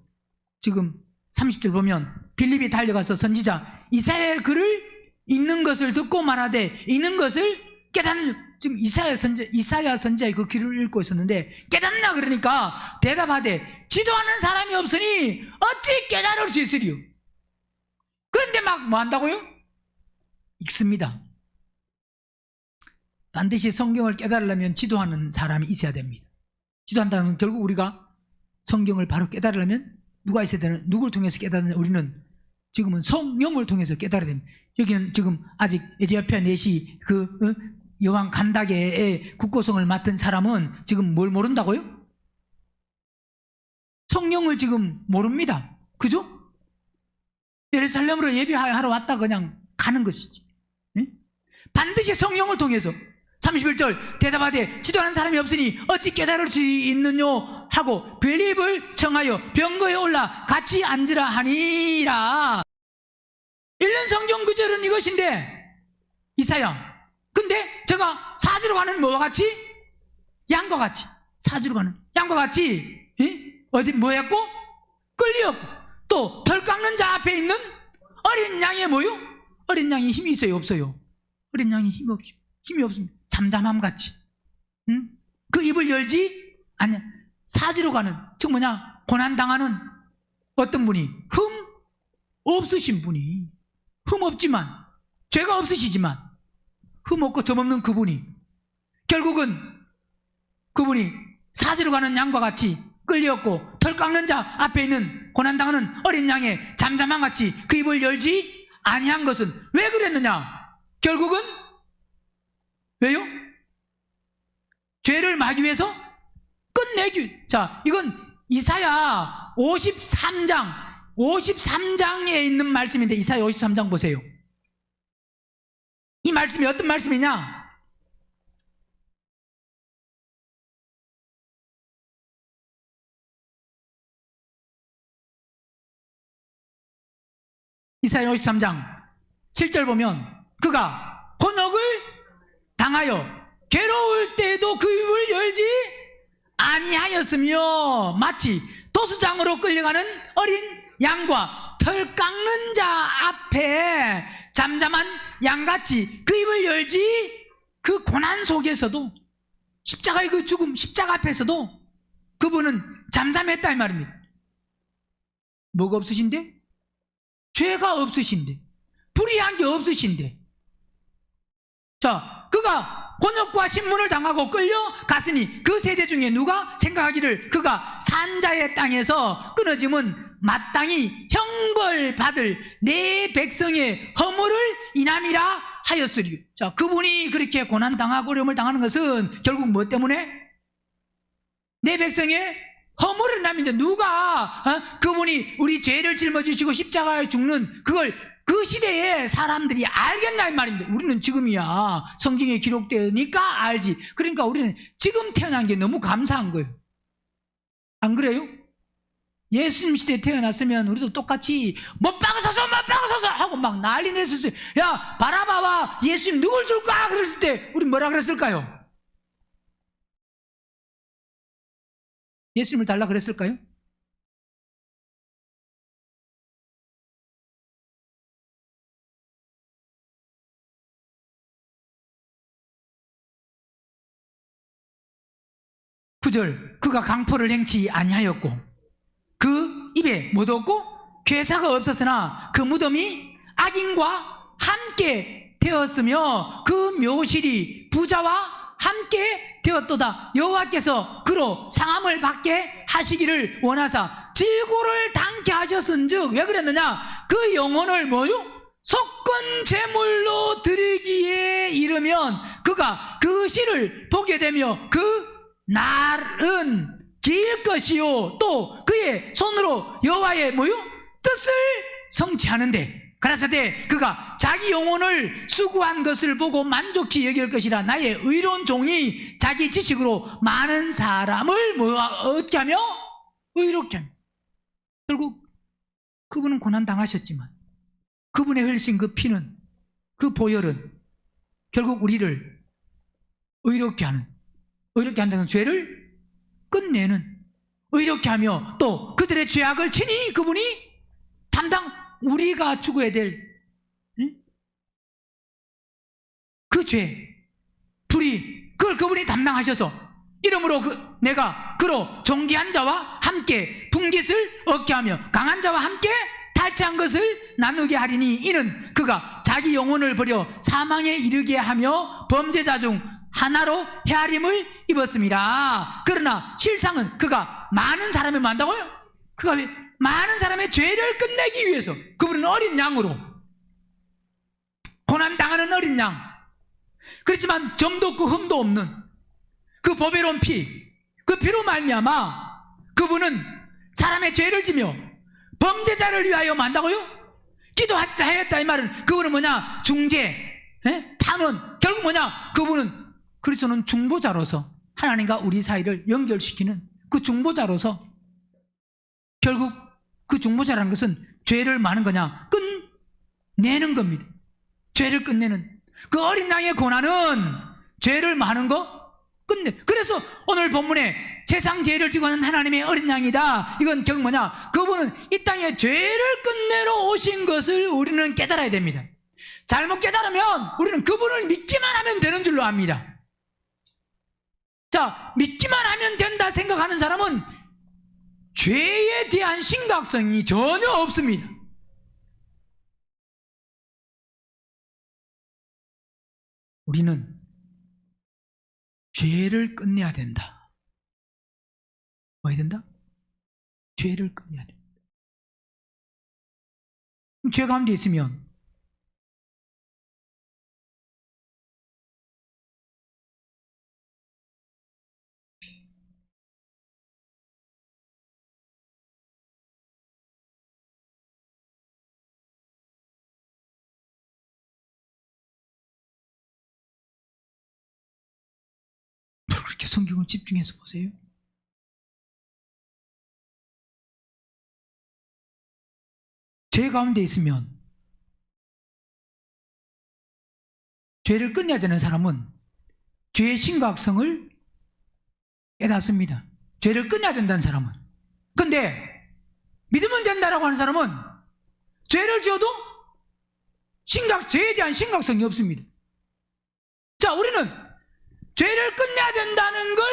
지금 30절 보면 빌립이 달려가서 선지자 이사야의 글을 읽는 것을 듣고 말하되 읽는 것을 깨닫는, 지금 이사야 선지자의 그 글을 읽고 있었는데 깨닫나 그러니까 대답하되 지도하는 사람이 없으니 어찌 깨달을 수 있으리요. 그런데 막 뭐 한다고요? 읽습니다. 반드시 성경을 깨달으려면 지도하는 사람이 있어야 됩니다. 지도한다는 것은 결국 우리가 성경을 바로 깨달으려면 누가 있어야 되는, 누구를 통해서 깨달으냐? 우리는 지금은 성령을 통해서 깨달아야 됩니다. 여기는 지금 아직 에티오피아 내시 그 여왕 간다게의 국고성을 맡은 사람은 지금 뭘 모른다고요? 성령을 지금 모릅니다. 그죠? 예루살렘으로 예배하러 왔다 그냥 가는 것이지. 반드시 성령을 통해서 31절 대답하되 지도하는 사람이 없으니 어찌 깨달을 수 있느뇨 하고 빌립을 청하여 병거에 올라 같이 앉으라 하니라. 읽는 성경 구절은 이것인데 이사야, 근데 제가 사지로 가는 뭐와 같이? 양과 같이, 사지로 가는 양과 같이 어디 뭐였고? 끌리었고, 또 덜 깎는 자 앞에 있는 어린 양이 뭐요? 어린 양이 힘이 있어요 없어요? 어린 양이 힘이 없습니다. 잠잠함 같이. 그 입을 열지 아니야. 사지로 가는, 즉 뭐냐? 고난당하는 어떤 분이, 흠 없으신 분이, 흠 없지만, 죄가 없으시지만 흠 없고 점 없는 그분이 결국은 그분이 사지로 가는 양과 같이 끌려왔고 털 깎는 자 앞에 있는 고난당하는 어린 양의 잠잠함 같이 그 입을 열지 아니한 것은 왜 그랬느냐? 결국은 왜요? 죄를 막기 위해서 끝내기. 자, 이건 이사야 53장에 있는 말씀인데 이사야 53장 보세요. 이 말씀이 어떤 말씀이냐? 이사야 53장 7절 보면 그가 곤혹을 당하여 괴로울 때에도 그 입을 열지 아니하였으며 마치 도수장으로 끌려가는 어린 양과 털 깎는 자 앞에 잠잠한 양같이 그 입을 열지, 그 고난 속에서도 십자가의 그 죽음, 십자가 앞에서도 그분은 잠잠했다 이 말입니다. 뭐가 없으신데? 죄가 없으신데, 불의한 게 없으신데. 자, 그가 곤욕과 신문을 당하고 끌려갔으니 그 세대 중에 누가 생각하기를 그가 산자의 땅에서 끊어짐은 마땅히 형벌받을 내 백성의 허물을 인함이라 하였으리. 자, 그분이 그렇게 고난당하고 어려움을 당하는 것은 결국 뭐 때문에? 내 백성의 허물을 인함인데 누가 그분이 우리 죄를 짊어지시고 십자가에 죽는 그걸 그 시대에 사람들이 알겠나 이 말입니다. 우리는 지금이야 성경에 기록되니까 알지. 그러니까 우리는 지금 태어난 게 너무 감사한 거예요. 안 그래요? 예수님 시대에 태어났으면 우리도 똑같이 못 박아서서 하고 막 난리 냈었어요. 야 바라바와 예수님 누굴 줄까 그랬을 때 우리 뭐라 그랬을까요? 예수님을 달라 그랬을까요? 구절 그가 강포를 행치 아니하였고 그 입에 못 얻고 괴사가 없었으나 그 무덤이 악인과 함께 되었으며 그 묘실이 부자와 함께 되었도다. 여호와께서 그로 상함을 받게 하시기를 원하사 질고를 당케 하셨은즉 왜 그랬느냐? 그 영혼을 뭐요? 속건 제물로 드리기에 이르면 그가 그 시를 보게 되며 그 날은 길 것이요 또 그의 손으로 여호와의 뭐요? 뜻을 성취하는데 가라사대 그가 자기 영혼을 수고한 것을 보고 만족히 여길 것이라. 나의 의로운 종이 자기 지식으로 많은 사람을 뭐 어떻게 하며? 의롭게 하며. 결국 그분은 고난당하셨지만 그분의 흘리신 그 피는 그 보혈은 결국 우리를 의롭게 한다는 죄를 끝내는 의롭게 하며 또 그들의 죄악을 친히 그분이 우리가 죽어야 될 그 죄, 불의 그걸 그분이 담당하셔서 이러므로 내가 그로 존귀한 자와 함께 분깃을 얻게 하며 강한 자와 함께 탈취한 것을 나누게 하리니 이는 그가 자기 영혼을 버려 사망에 이르게 하며 범죄자 중 하나로 헤아림을 입었습니다. 그러나 실상은 그가 많은 사람을 만다고요? 그가 왜 많은 사람의 죄를 끝내기 위해서 그분은 어린 양으로 고난당하는 어린 양, 그렇지만 점도 없고 흠도 없는 그 보배로운 피, 그 피로 말미암아 그분은 사람의 죄를 지며 범죄자를 위하여 만다고요? 기도하였다 이 말은 그분은 뭐냐? 중재, 탄원. 결국 뭐냐? 그분은 그리스도는 중보자로서 하나님과 우리 사이를 연결시키는 그 중보자로서 결국 그 중보자라는 것은 죄를 많은 거냐? 끝내는 겁니다. 죄를 끝내는 그 어린 양의 고난은 죄를 많은 거 끝내. 그래서 오늘 본문에 세상 죄를 지고 하는 하나님의 어린 양이다. 이건 결국 뭐냐? 그분은 이 땅에 죄를 끝내러 오신 것을 우리는 깨달아야 됩니다. 잘못 깨달으면 우리는 그분을 믿기만 하면 되는 줄로 압니다. 자, 믿기만 하면 된다 생각하는 사람은 죄에 대한 심각성이 전혀 없습니다. 우리는 죄를 끝내야 된다. 뭐 해야 된다? 죄를 끝내야 된다. 죄 가운데 있으면 그렇게 성경을 집중해서 보세요. 죄 가운데 있으면 죄를 끝내야 되는 사람은 죄의 심각성을 깨닫습니다. 죄를 끝내야 된다는 사람은. 근데 믿으면 된다라고 하는 사람은 죄를 지어도 죄에 대한 심각성이 없습니다. 자, 우리는 죄를 끝내야 된다는 걸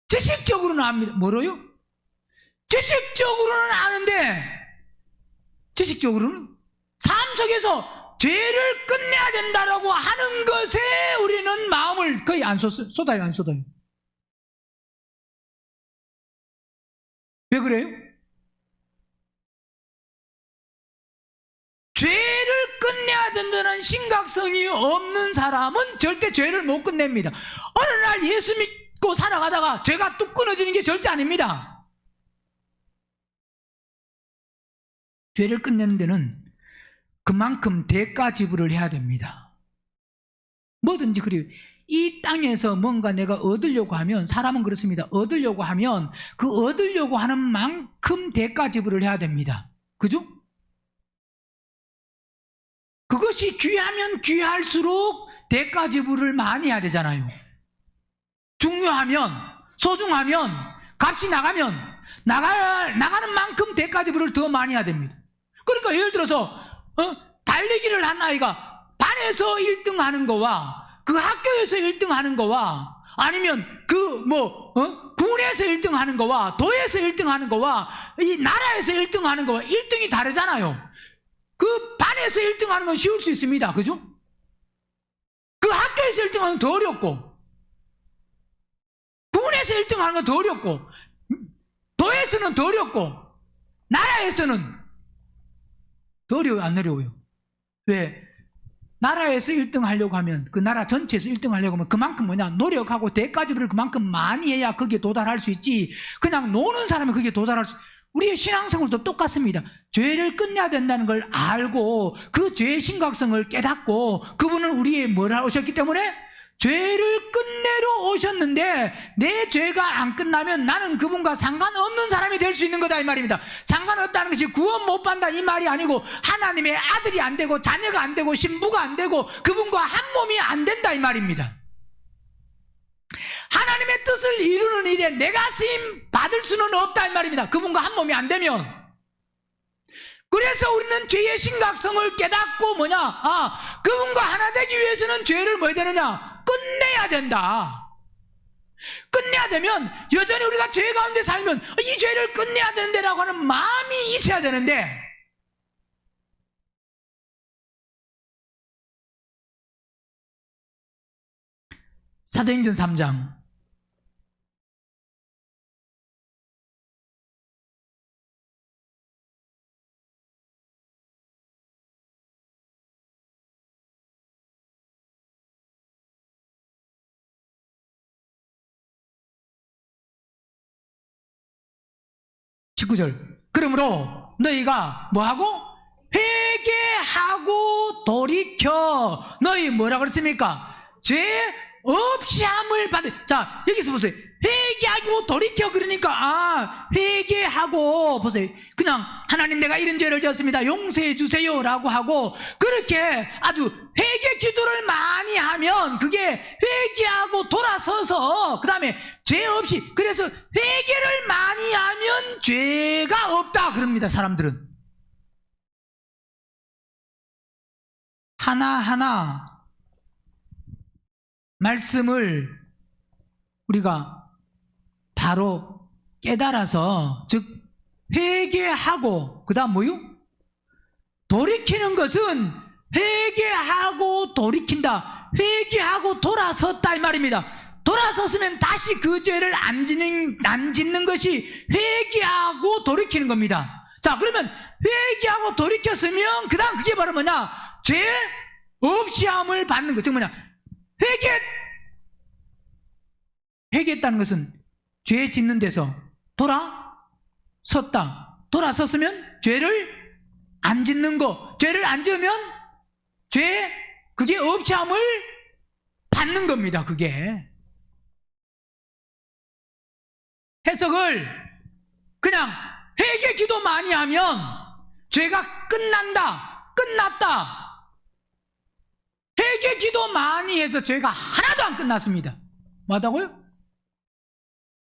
지식적으로는 압니다. 뭐로요? 지식적으로는 아는데 지식적으로는 삶 속에서 죄를 끝내야 된다라고 하는 것에 우리는 마음을 거의 안 쏟아요, 안 쏟아요. 왜 그래요? 죄를 끝내야 된다는 심각성이 없는 사람은 절대 죄를 못 끝냅니다. 어느 날 예수 믿고 살아가다가 죄가 뚝 끊어지는 게 절대 아닙니다. 죄를 끝내는 데는 그만큼 대가 지불을 해야 됩니다. 뭐든지 그래요. 이 땅에서 뭔가 내가 얻으려고 하면, 사람은 그렇습니다. 얻으려고 하면 그 얻으려고 하는 만큼 대가 지불을 해야 됩니다. 그죠? 그것이 귀하면 귀할수록 대가 지불을 많이 해야 되잖아요. 중요하면, 소중하면, 값이 나가면 나가는 만큼 대가 지불을 더 많이 해야 됩니다. 그러니까 예를 들어서 달리기를 한 아이가 반에서 1등 하는 거와 그 학교에서 1등 하는 거와 아니면 군에서 1등 하는 거와 도에서 1등 하는 거와 이 나라에서 1등 하는 거와 1등이 다르잖아요. 그 반에서 1등 하는 건 쉬울 수 있습니다. 그죠? 그 학교에서 1등 하는 건 더 어렵고, 군에서 1등 하는 건 더 어렵고, 도에서는 더 어렵고, 나라에서는 더 어려워요, 안 어려워요? 왜? 나라에서 1등 하려고 하면, 그 나라 전체에서 1등 하려고 하면 그만큼 노력하고 대가지불을 그만큼 많이 해야 거기에 도달할 수 있지, 그냥 노는 사람은 거기에 도달할 수, 우리의 신앙생활도 똑같습니다. 죄를 끝내야 된다는 걸 알고 그 죄의 심각성을 깨닫고 그분은 우리의 뭐라 오셨기 때문에 죄를 끝내러 오셨는데 내 죄가 안 끝나면 나는 그분과 상관없는 사람이 될 수 있는 거다 이 말입니다. 상관없다는 것이 구원 못 받는다 이 말이 아니고 하나님의 아들이 안 되고 자녀가 안 되고 신부가 안 되고 그분과 한 몸이 안 된다 이 말입니다. 하나님의 뜻을 이루는 일에 내가 쓰임 받을 수는 없다 이 말입니다. 그분과 한 몸이 안 되면. 그래서 우리는 죄의 심각성을 깨닫고 그분과 하나 되기 위해서는 죄를 뭐 해야 되느냐? 끝내야 된다. 끝내야 되면 여전히 우리가 죄 가운데 살면 이 죄를 끝내야 되는데라고 하는 마음이 있어야 되는데, 사도행전 3장 19절. 그러므로 너희가 뭐하고? 회개하고 돌이켜 너희 뭐라 그랬습니까? 죄 없이 함을 받을. 자, 여기서 보세요. 회개하고 돌이켜. 그러니까 회개하고 보세요. 그냥 하나님 내가 이런 죄를 지었습니다 용서해 주세요 라고 하고 그렇게 아주 회개 기도를 많이 하면 그게 회개하고 돌아서서 그 다음에 죄 없이, 그래서 회개를 많이 하면 죄가 없다 그럽니다. 사람들은 하나하나 말씀을 우리가 바로 깨달아서, 즉 회개하고 그 다음 뭐요? 돌이키는 것은 회개하고 돌이킨다, 회개하고 돌아섰다 이 말입니다. 돌아섰으면 다시 그 죄를 안 짓는 것이 회개하고 돌이키는 겁니다. 자, 그러면 회개하고 돌이켰으면 그 다음 그게 바로 뭐냐? 죄 없이 함을 받는 것. 즉 뭐냐? 회개했다는 것은 죄 짓는 데서 돌아섰다. 돌아섰으면 죄를 안 짓는 거. 죄를 안 지으면 그게 없이 함을 받는 겁니다. 그게 해석을 그냥 회개 기도 많이 하면 죄가 끝났다. 회개 기도 많이 해서 죄가 하나도 안 끝났습니다. 뭐하다고요?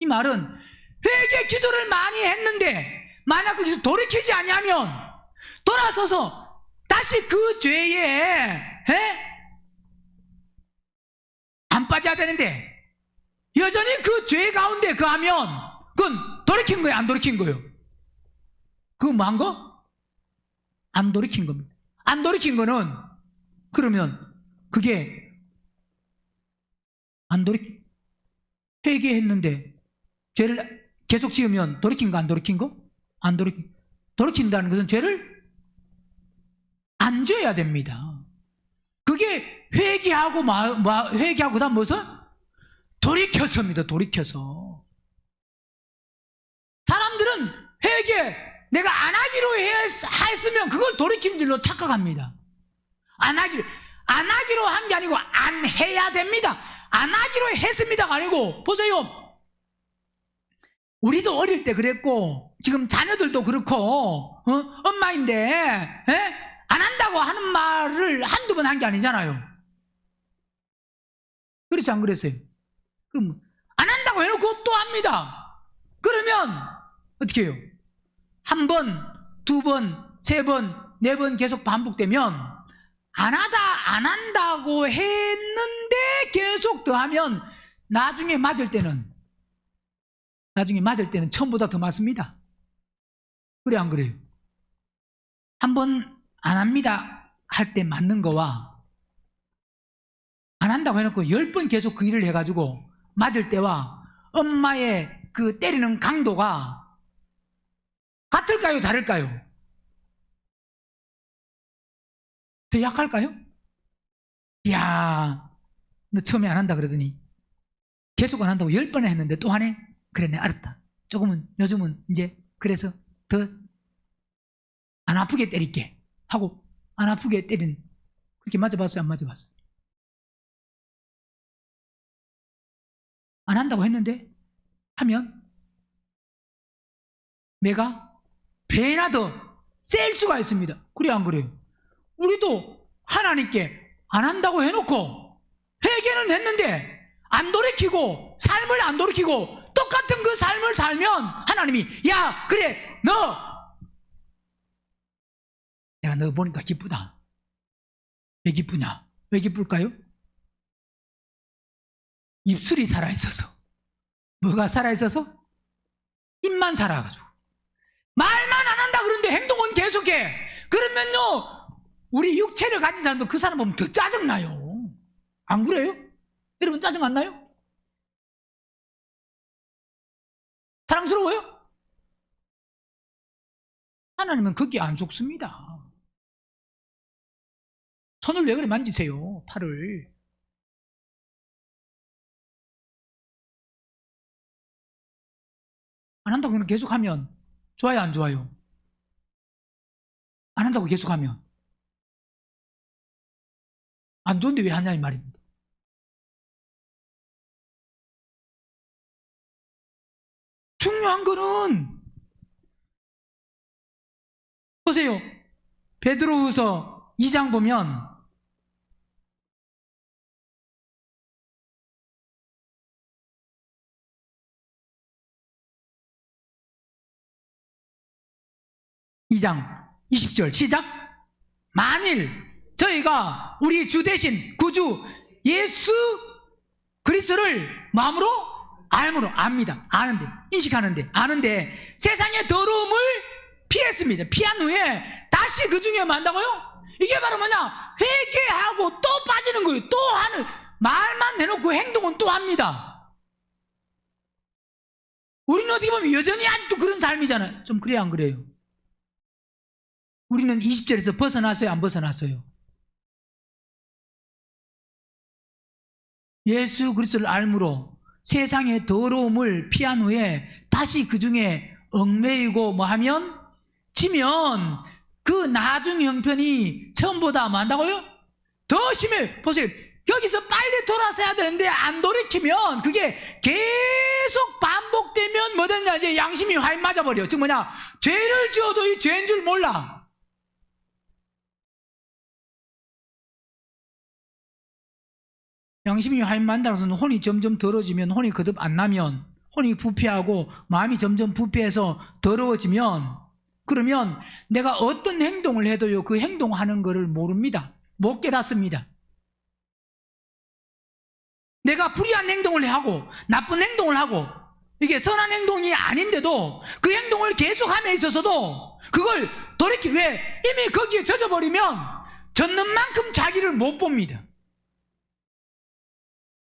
이 말은 회개 기도를 많이 했는데 만약 거기서 돌이키지 아니하면 돌아서서 다시 그 죄에 안 빠져야 되는데 여전히 그 죄 가운데 하면 그건 돌이킨 거예요, 안 돌이킨 거예요? 그건 뭐한 거? 안 돌이킨 겁니다. 안 돌이킨 거는 그러면 그게 안 돌이키, 회개했는데 죄를 계속 지으면 돌이킨 거 안 돌이킨 거? 안 돌이킨다는 것은 죄를 안 지어야 됩니다. 그게 회개하고 회개하고 다음 무슨? 돌이켜서입니다. 돌이켜서. 사람들은 회개 내가 안 하기로 했으면 그걸 돌이킨 줄로 착각합니다. 안 하기로 한 게 아니고 안 해야 됩니다. 안 하기로 했습니다가 아니고, 보세요. 우리도 어릴 때 그랬고 지금 자녀들도 그렇고 엄마인데 안 한다고 하는 말을 한두 번 한 게 아니잖아요. 그렇지 안 그랬어요? 그럼 안 한다고 해놓고 또 합니다. 그러면 어떻게 해요? 한 번, 두 번, 세 번, 네 번 계속 반복되면 안 한다고 했는데 계속 더 하면 나중에 맞을 때는 처음보다 더 맞습니다. 그래 안 그래요? 한 번 안 합니다 할 때 맞는 거와 안 한다고 해놓고 10번 계속 그 일을 해가지고 맞을 때와 엄마의 그 때리는 강도가 같을까요? 다를까요? 더 약할까요? 이야, 너 처음에 안 한다 그러더니 계속 안 한다고 10번 했는데 또 하네? 그래, 내 알았다. 요즘은 이제 그래서 더 안 아프게 때릴게 하고 안 아프게 때린, 그렇게 맞아봤어요? 안 맞아봤어요? 안 한다고 했는데 하면 매가 배나 더 셀 수가 있습니다. 그래 안 그래요? 우리도 하나님께 안 한다고 해놓고 회개는 했는데 안 돌이키고 삶을 안 돌이키고 똑같은 그 삶을 살면 하나님이 야 그래 내가 너 보니까 기쁘다. 왜 기쁘냐? 왜 기쁠까요? 입술이 살아있어서. 뭐가 살아있어서? 입만 살아가지고 말만 안 한다 그러는데 행동은 계속해. 그러면요 우리 육체를 가진 사람도 그 사람 보면 더 짜증나요. 안 그래요? 여러분 짜증 안 나요? 사랑스러워요? 하나님은 거기에 안 속습니다. 손을 왜 그래 만지세요? 팔을. 안 한다고 그냥 계속하면 좋아요 안 좋아요? 안 한다고 계속하면 안 좋은데 왜 하냐 이 말입니다. 중요한 거는 보세요. 베드로후서 2장 보면 (2장) 20절 시작. 만일 저희가 우리 주 대신 구주 예수 그리스도를 마음으로 알므로 압니다. 아는데 세상의 더러움을 피했습니다. 피한 후에 다시 그 중에 만다고요? 이게 바로 뭐냐? 회개하고 또 빠지는 거예요. 또 하는, 말만 해놓고 행동은 또 합니다. 우리는 어떻게 보면 여전히 아직도 그런 삶이잖아요. 좀 그래요 안 그래요? 우리는 20절에서 벗어났어요 안 벗어났어요? 예수 그리스도를 알므로 세상의 더러움을 피한 후에 다시 그 중에 얽매이고 하면 지면 그 나중 형편이 처음보다 뭐 한다고요? 더 심해. 보세요. 여기서 빨리 돌아서야 되는데 안 돌이키면 그게 계속 반복되면 뭐든지 이제 양심이 화인 맞아버려. 즉 뭐냐? 죄를 지어도 이 죄인 줄 몰라. 양심이 화인 만다는 것은 혼이 점점 더러워지면, 혼이 거듭 안 나면, 혼이 부패하고 마음이 점점 부패해서 더러워지면, 그러면 내가 어떤 행동을 해도요 그 행동하는 것을 모릅니다. 못 깨닫습니다. 내가 불의한 행동을 하고 나쁜 행동을 하고 이게 선한 행동이 아닌데도 그 행동을 계속함에 있어서도 그걸 왜 이미 거기에 젖어버리면 젖는 만큼 자기를 못 봅니다.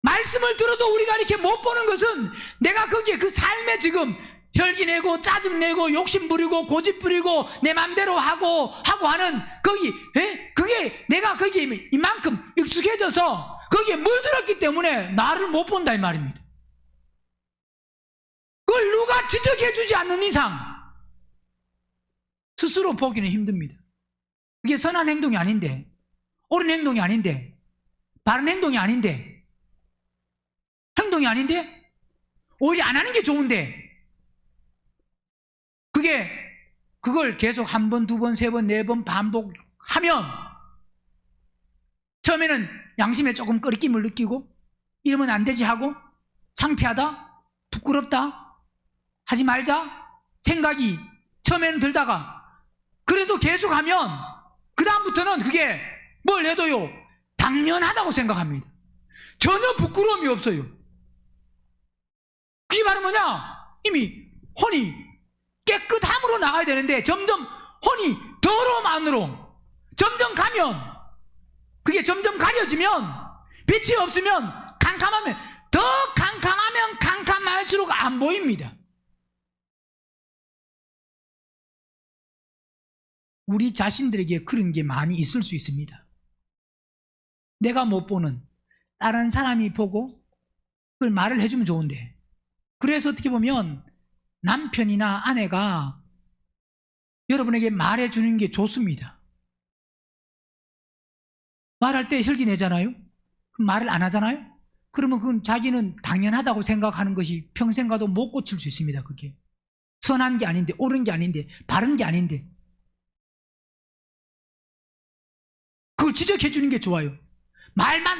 말씀을 들어도 우리가 이렇게 못 보는 것은 내가 거기에 그 삶에 지금 혈기 내고 짜증 내고 욕심 부리고 고집 부리고 내 맘대로 하고 하는 거기, 그게 내가 거기에 이만큼 익숙해져서 거기에 물들었기 때문에 나를 못 본다 이 말입니다. 그걸 누가 지적해 주지 않는 이상 스스로 보기는 힘듭니다. 그게 선한 행동이 아닌데, 옳은 행동이 아닌데, 바른 행동이 아닌데, 행동이 아닌데, 오히려 안 하는 게 좋은데, 그걸 계속 한 번, 두 번, 세 번, 네 번 반복하면 처음에는 양심에 조금 꺼리낌을 느끼고 이러면 안 되지 하고 창피하다, 부끄럽다, 하지 말자 생각이 처음에는 들다가 그래도 계속하면 그 다음부터는 그게 뭘 해도요 당연하다고 생각합니다. 전혀 부끄러움이 없어요. 그게 바로 뭐냐? 이미 혼이 깨끗함으로 나가야 되는데 점점 혼이 더러움 안으로 점점 가면 그게 점점 가려지면 빛이 없으면 캄캄하면 더 캄캄하면 캄캄할수록 안 보입니다. 우리 자신들에게 그런 게 많이 있을 수 있습니다. 내가 못 보는 다른 사람이 보고 그걸 말을 해주면 좋은데, 그래서 어떻게 보면 남편이나 아내가 여러분에게 말해주는 게 좋습니다. 말할 때 혈기 내잖아요? 그럼 말을 안 하잖아요? 그러면 그건 자기는 당연하다고 생각하는 것이 평생 가도 못 고칠 수 있습니다. 그게 선한 게 아닌데, 옳은 게 아닌데, 바른 게 아닌데 그걸 지적해 주는 게 좋아요. 말 한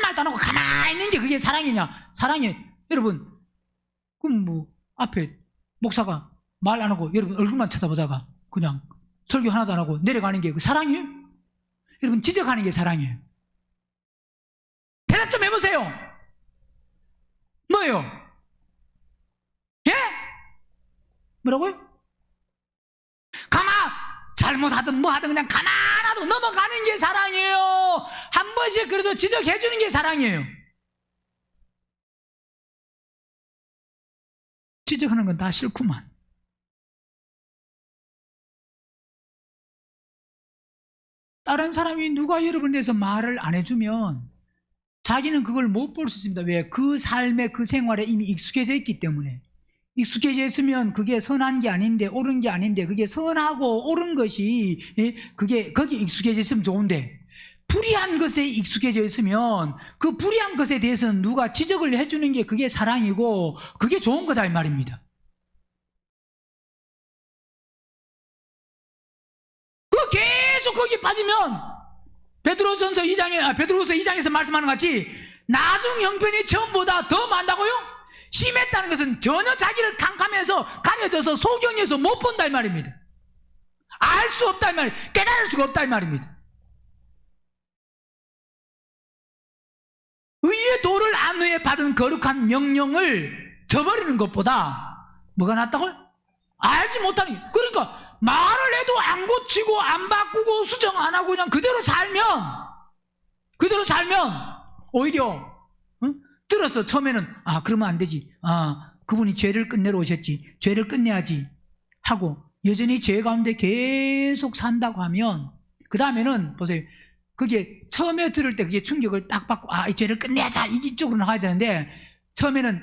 말도 안 하고 가만히 있는 게 그게 사랑이냐? 사랑이, 여러분, 그럼 뭐 앞에 목사가 말 안 하고 여러분 얼굴만 쳐다보다가 그냥 설교 하나도 안 하고 내려가는 게 그 사랑이에요? 여러분, 지적하는 게 사랑이에요. 대답 좀 해보세요. 뭐예요? 예? 뭐라고요? 잘못하든 뭐하든 그냥 가만하도 넘어가는 게 사랑이에요. 한 번씩 그래도 지적해주는 게 사랑이에요. 지적하는 건 다 싫구만. 다른 사람이 누가 여러분에 대해서 말을 안 해주면 자기는 그걸 못 볼 수 있습니다. 왜? 그 삶에 그 생활에 이미 익숙해져 있기 때문에. 익숙해져 있으면 그게 선한 게 아닌데 옳은 게 아닌데 그게 선하고 옳은 것이 그게 거기 익숙해져 있으면 좋은데 불의한 것에 익숙해져 있으면 그 불의한 것에 대해서는 누가 지적을 해주는 게 그게 사랑이고 그게 좋은 거다 이 말입니다. 그 계속 거기 빠지면 베드로전서 2장에서 말씀하는 것 같이 나중 형편이 처음보다 더 많다고요? 심했다는 것은 전혀 자기를 캄캄해서 가려져서 소경에서 못 본다 이 말입니다. 알 수 없다 이 말이에요. 깨달을 수가 없다 이 말입니다. 의의 도를 안 후에 받은 거룩한 명령을 저버리는 것보다 뭐가 낫다고요? 알지 못하는 게. 그러니까 말을 해도 안 고치고 안 바꾸고 수정 안 하고 그냥 그대로 살면 오히려 들어서 처음에는 그러면 안 되지, 그분이 죄를 끝내러 오셨지, 죄를 끝내야지 하고 여전히 죄 가운데 계속 산다고 하면 그 다음에는 보세요, 그게 처음에 들을 때 그게 충격을 딱 받고 이 죄를 끝내자 이쪽으로 나가야 되는데 처음에는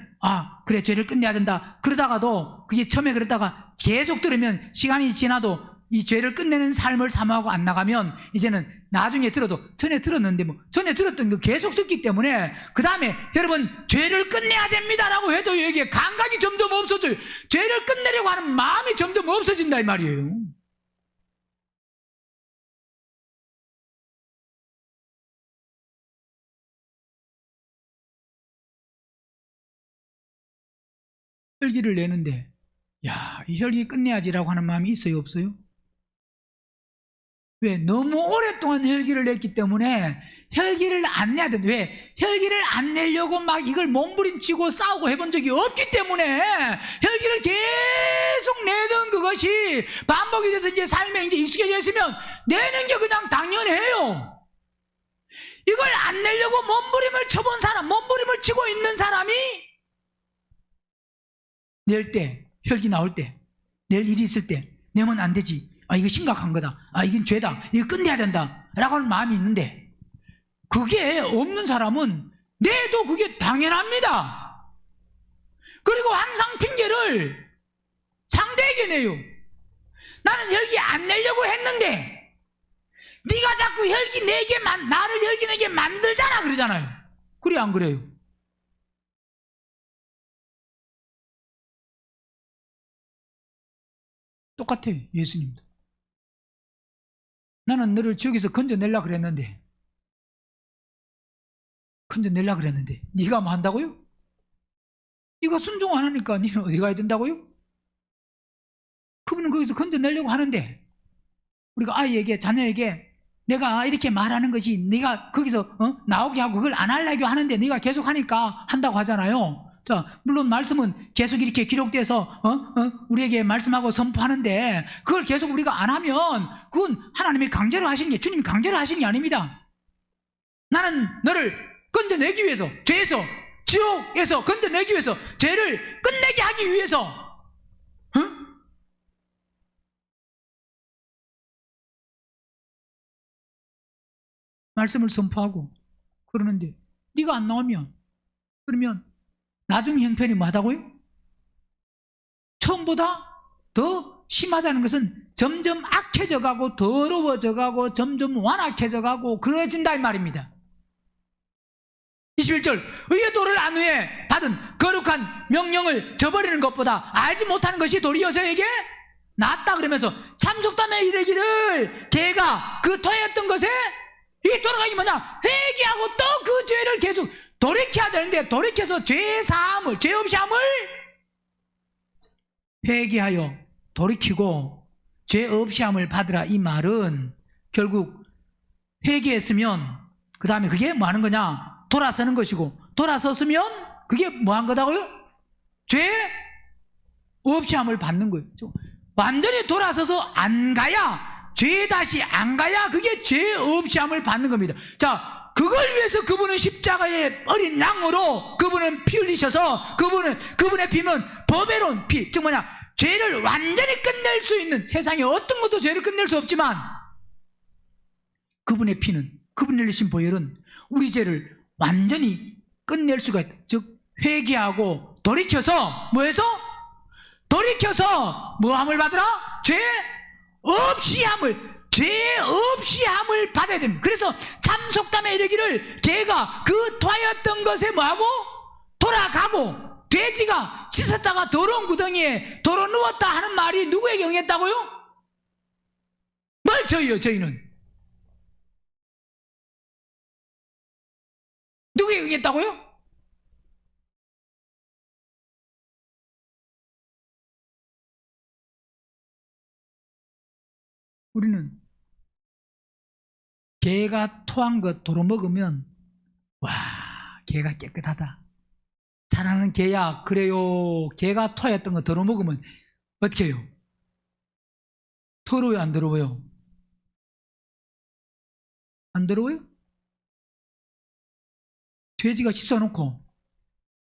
그래 죄를 끝내야 된다 그러다가도 그게 처음에 그랬다가 계속 들으면 시간이 지나도 이 죄를 끝내는 삶을 사모하고 안 나가면 이제는 나중에 들어도 전에 들었는데 전에 들었던 거 계속 듣기 때문에 그 다음에 여러분 죄를 끝내야 됩니다라고 해도 이게 감각이 점점 없어져요. 죄를 끝내려고 하는 마음이 점점 없어진다 이 말이에요. 혈기를 내는데 이 혈기 끝내야지라고 하는 마음이 있어요 없어요? 왜? 너무 오랫동안 혈기를 냈기 때문에 혈기를 안 내야 된다. 왜? 혈기를 안 내려고 막 이걸 몸부림치고 싸우고 해본 적이 없기 때문에 혈기를 계속 내던 그것이 반복이 돼서 이제 삶에 이제 익숙해져 있으면 내는 게 그냥 당연해요. 이걸 안 내려고 몸부림을 쳐본 사람, 몸부림을 치고 있는 사람이 낼 때, 혈기 나올 때, 낼 일이 있을 때 내면 안 되지. 아, 이거 심각한 거다. 아, 이건 죄다. 이거 끝내야 된다. 라고 하는 마음이 있는데 그게 없는 사람은 내도 그게 당연합니다. 그리고 항상 핑계를 상대에게 내요. 나는 혈기 안 내려고 했는데 네가 자꾸 혈기 내게 나를 혈기 내게 만들잖아 그러잖아요. 그래 안 그래요? 똑같아요. 예수님도. 나는 너를 지옥에서 건져내려고 그랬는데 네가 뭐 한다고요? 네가 순종 안 하니까 너는 어디 가야 된다고요? 그분은 거기서 건져내려고 하는데 우리가 아이에게 자녀에게 내가 이렇게 말하는 것이 네가 거기서 나오게 하고 그걸 안 하려고 하는데 네가 계속 하니까 한다고 하잖아요. 자, 물론 말씀은 계속 이렇게 기록돼서 우리에게 말씀하고 선포하는데 그걸 계속 우리가 안 하면 그건 하나님이 강제로 하시는 게 주님이 강제로 하시는 게 아닙니다. 나는 너를 건져내기 위해서 죄에서 지옥에서 건져내기 위해서 죄를 끝내게 하기 위해서 말씀을 선포하고 그러는데 네가 안 나오면 그러면 나중 형편이 뭐하다고요? 처음보다 더 심하다는 것은 점점 악해져 가고 더러워져 가고 점점 완악해져 가고 그러진다 이 말입니다. 21절 의의 도를 안 후에 받은 거룩한 명령을 저버리는 것보다 알지 못하는 것이 도리어 저에게 낫다 그러면서 참속담에 이르기를 걔가 그 토했던 것에 이 돌아가기 뭐냐? 회개하고 또 그 죄를 계속 돌이켜야 되는데 돌이켜서 죄 사함을 죄 없이 함을 회개하여 돌이키고 죄 없이 함을 받으라 이 말은 결국 회개했으면 그 다음에 그게 뭐 하는 거냐? 돌아서는 것이고 돌아섰으면 그게 뭐 한 거다고요? 죄 없이 함을 받는 거예요. 완전히 돌아서서 안 가야 죄 다시 안 가야 그게 죄 없이 함을 받는 겁니다. 자, 그걸 위해서 그분은 십자가의 어린 양으로 그분은 피 흘리셔서 그분의 피는 법애로운 피, 즉 뭐냐? 죄를 완전히 끝낼 수 있는 세상에 어떤 것도 죄를 끝낼 수 없지만 그분의 피는 그분이 흘리신 보혈은 우리 죄를 완전히 끝낼 수가 있다. 즉 회개하고 돌이켜서 뭐해서? 돌이켜서 뭐함을 받으라? 죄 없이 함을 받아야 됩니다. 그래서 참속담에 이르기를 걔가 그 토하였던 것에 뭐하고? 돌아가고 돼지가 씻었다가 더러운 구덩이에 도로 누웠다 하는 말이 누구에게 응했다고요? 뭘 저희요? 저희는 누구에게 응했다고요? 우리는 개가 토한 것 도로 먹으면 와, 개가 깨끗하다. 사랑하는 개야, 그래요. 개가 토했던 거 도로 먹으면 어떻게 해요? 더러워요, 안 더러워요? 안 더러워요? 돼지가 씻어놓고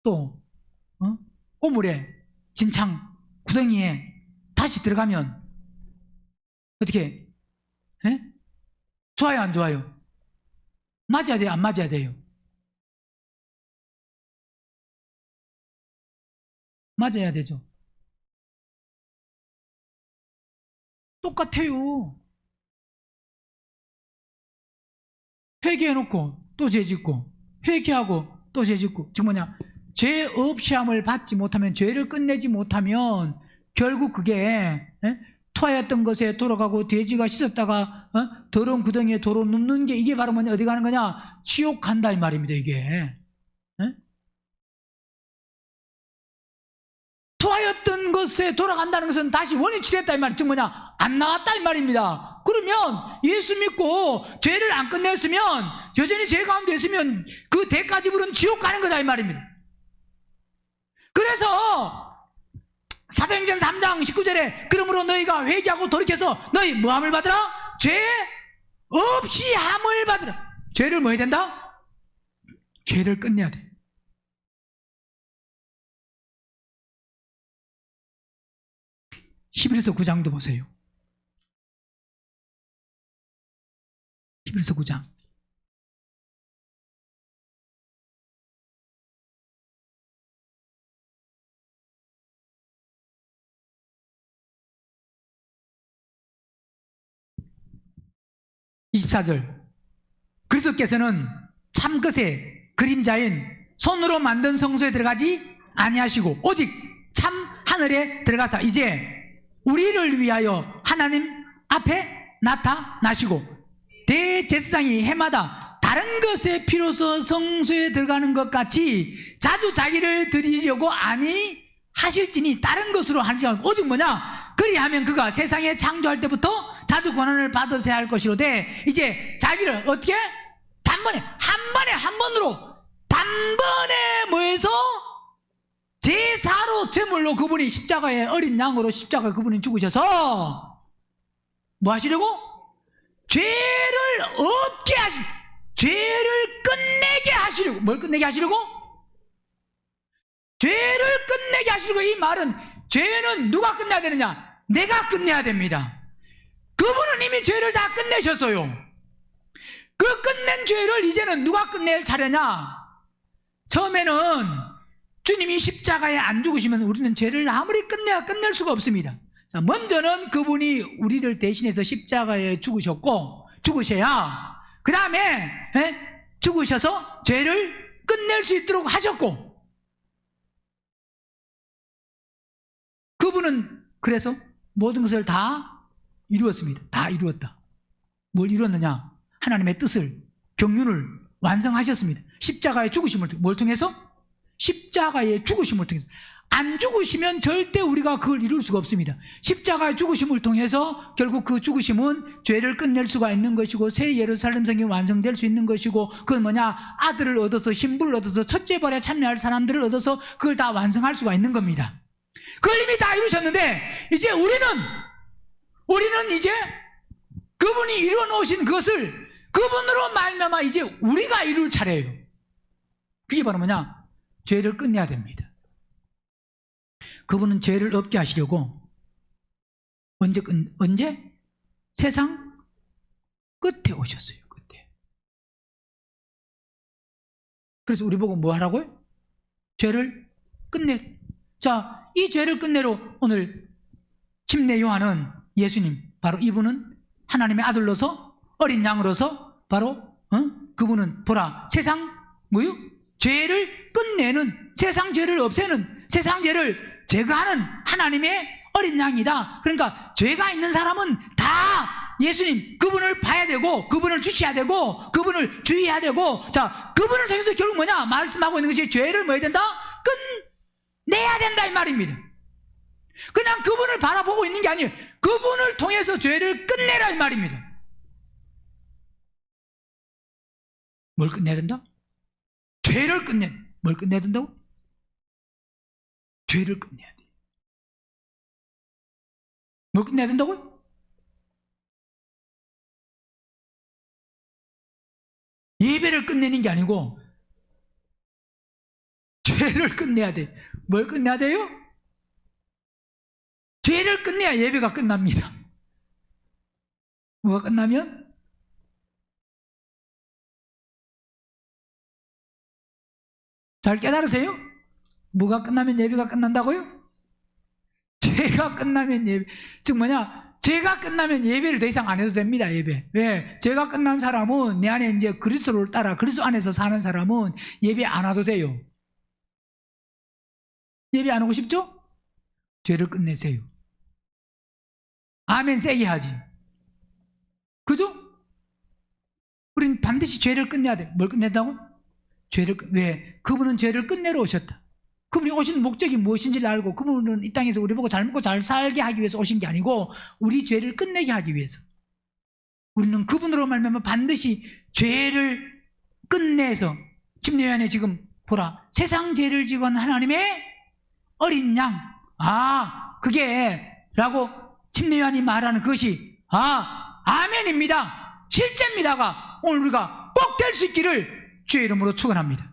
또 오물에 진창 구덩이에 다시 들어가면 어떻게 해? 좋아요, 안 좋아요? 맞아야 돼요, 안 맞아야 돼요? 맞아야 되죠. 똑같아요. 회개해놓고 또 죄짓고 회개하고 또 죄짓고 즉 뭐냐? 죄 없이 함을 받지 못하면 죄를 끝내지 못하면 결국 그게 토하였던 것에 돌아가고 돼지가 씻었다가 더러운 구덩이에 도로 눕는 게 이게 바로 뭐냐? 어디 가는 거냐? 지옥 간다 이 말입니다. 이게 토하였던 것에 돌아간다는 것은 다시 원위치됐다 이 말이죠. 즉 뭐냐? 안 나왔다 이 말입니다. 그러면 예수 믿고 죄를 안 끝냈으면, 여전히 죄 가운데 있으면 그 대가 지불은 지옥 가는 거다 이 말입니다. 그래서 사도행전 3장 19절에 그러므로 너희가 회개하고 돌이켜서 너희 뭐함을 받으라? 죄 없이 함을 받으라. 죄를 뭐 해야 된다? 죄를 끝내야 돼. 히브리서 9장도 보세요. 히브리서 9장. (24절) 그리스도께서는 참것의 그림자인 손으로 만든 성소에 들어가지 아니하시고 오직 참 하늘에 들어가사 이제 우리를 위하여 하나님 앞에 나타나시고 대제사장이 해마다 다른 것에 비로소 성소에 들어가는 것 같이 자주 자기를 드리려고 아니하실지니 다른 것으로 하지 않고 오직 뭐냐? 그리하면 그가 세상에 창조할 때부터 자주 고난을 받으셔야 할 것이로되 이제 자기를 어떻게? 한 번으로 단번에 뭐해서 제사로 제물로 그분이 십자가에 어린 양으로 십자가에 그분이 죽으셔서 뭐 하시려고? 죄를 없게 죄를 끝내게 하시려고. 뭘 끝내게 하시려고? 죄를 끝내게 하시려고. 이 말은 죄는 누가 끝내야 되느냐? 내가 끝내야 됩니다. 그분은 이미 죄를 다 끝내셨어요. 그 끝낸 죄를 이제는 누가 끝낼 차례냐? 처음에는 주님이 십자가에 안 죽으시면 우리는 죄를 아무리 끝내야 끝낼 수가 없습니다. 자, 먼저는 그분이 우리를 대신해서 십자가에 죽으셔야 그 다음에 죽으셔서 죄를 끝낼 수 있도록 하셨고, 그분은 그래서 모든 것을 다 이루었습니다. 다 이루었다. 뭘 이루었느냐? 하나님의 뜻을, 경륜을 완성하셨습니다. 십자가의 죽으심을 뭘 통해서? 십자가의 죽으심을 통해서. 안 죽으시면 절대 우리가 그걸 이룰 수가 없습니다. 십자가의 죽으심을 통해서 결국 그 죽으심은 죄를 끝낼 수가 있는 것이고 새 예루살렘 성이 완성될 수 있는 것이고, 그건 뭐냐? 아들을 얻어서, 신부를 얻어서, 첫째 벌에 참여할 사람들을 얻어서 그걸 다 완성할 수가 있는 겁니다. 그걸 이미 다 이루셨는데 이제 우리는 이제 그분이 이루어 놓으신 그것을 그분으로 말미암아 이제 우리가 이룰 차례예요. 그게 바로 뭐냐? 죄를 끝내야 됩니다. 그분은 죄를 없게 하시려고 언제? 세상 끝에 오셨어요. 끝에. 그래서 우리 보고 뭐 하라고요? 죄를 끝내. 자, 이 죄를 끝내러 오늘 침례 요한은 예수님, 바로 이분은 하나님의 아들로서 어린 양으로서 바로 그분은 보라 세상 뭐요? 죄를 끝내는, 세상 죄를 없애는, 세상 죄를 제거하는 하나님의 어린 양이다. 그러니까 죄가 있는 사람은 다 예수님 그분을 봐야 되고 그분을 주셔야 되고 그분을 주의해야 되고, 자, 그분을 통해서 결국 뭐냐? 말씀하고 있는 것이 죄를 뭐 해야 된다? 끝내야 된다 이 말입니다. 그냥 그분을 바라보고 있는 게 아니에요. 그분을 통해서 죄를 끝내라 이 말입니다. 뭘 끝내야 된다? 죄를 뭘 끝내야 된다고? 죄를 끝내야 돼. 뭘 끝내야 된다고요? 예배를 끝내는 게 아니고 죄를 끝내야 돼. 뭘 끝내야 돼요? 죄를 끝내야 예배가 끝납니다. 뭐가 끝나면? 잘 깨달으세요? 뭐가 끝나면 예배가 끝난다고요? 죄가 끝나면 예배. 즉 뭐냐? 죄가 끝나면 예배를 더 이상 안 해도 됩니다. 예배. 왜? 죄가 끝난 사람은 내 안에 이제 그리스도를 따라 그리스도 안에서 사는 사람은 예배 안 와도 돼요. 예배 안 오고 싶죠? 죄를 끝내세요. 아멘 세게 하지. 그죠? 우린 반드시 죄를 끝내야 돼. 뭘 끝낸다고? 왜? 그분은 죄를 끝내러 오셨다. 그분이 오신 목적이 무엇인지를 알고, 그분은 이 땅에서 우리 보고 잘 먹고 잘 살게 하기 위해서 오신 게 아니고 우리 죄를 끝내게 하기 위해서. 우리는 그분으로 말미암아 반드시 죄를 끝내서 침례요한에 지금 보라 세상 죄를 지고 하는 하나님의 어린 양, 그게 라고 침례요한이 말하는 그것이 아멘입니다, 실제입니다가 오늘 우리가 꼭 될 수 있기를 주의 이름으로 축원합니다.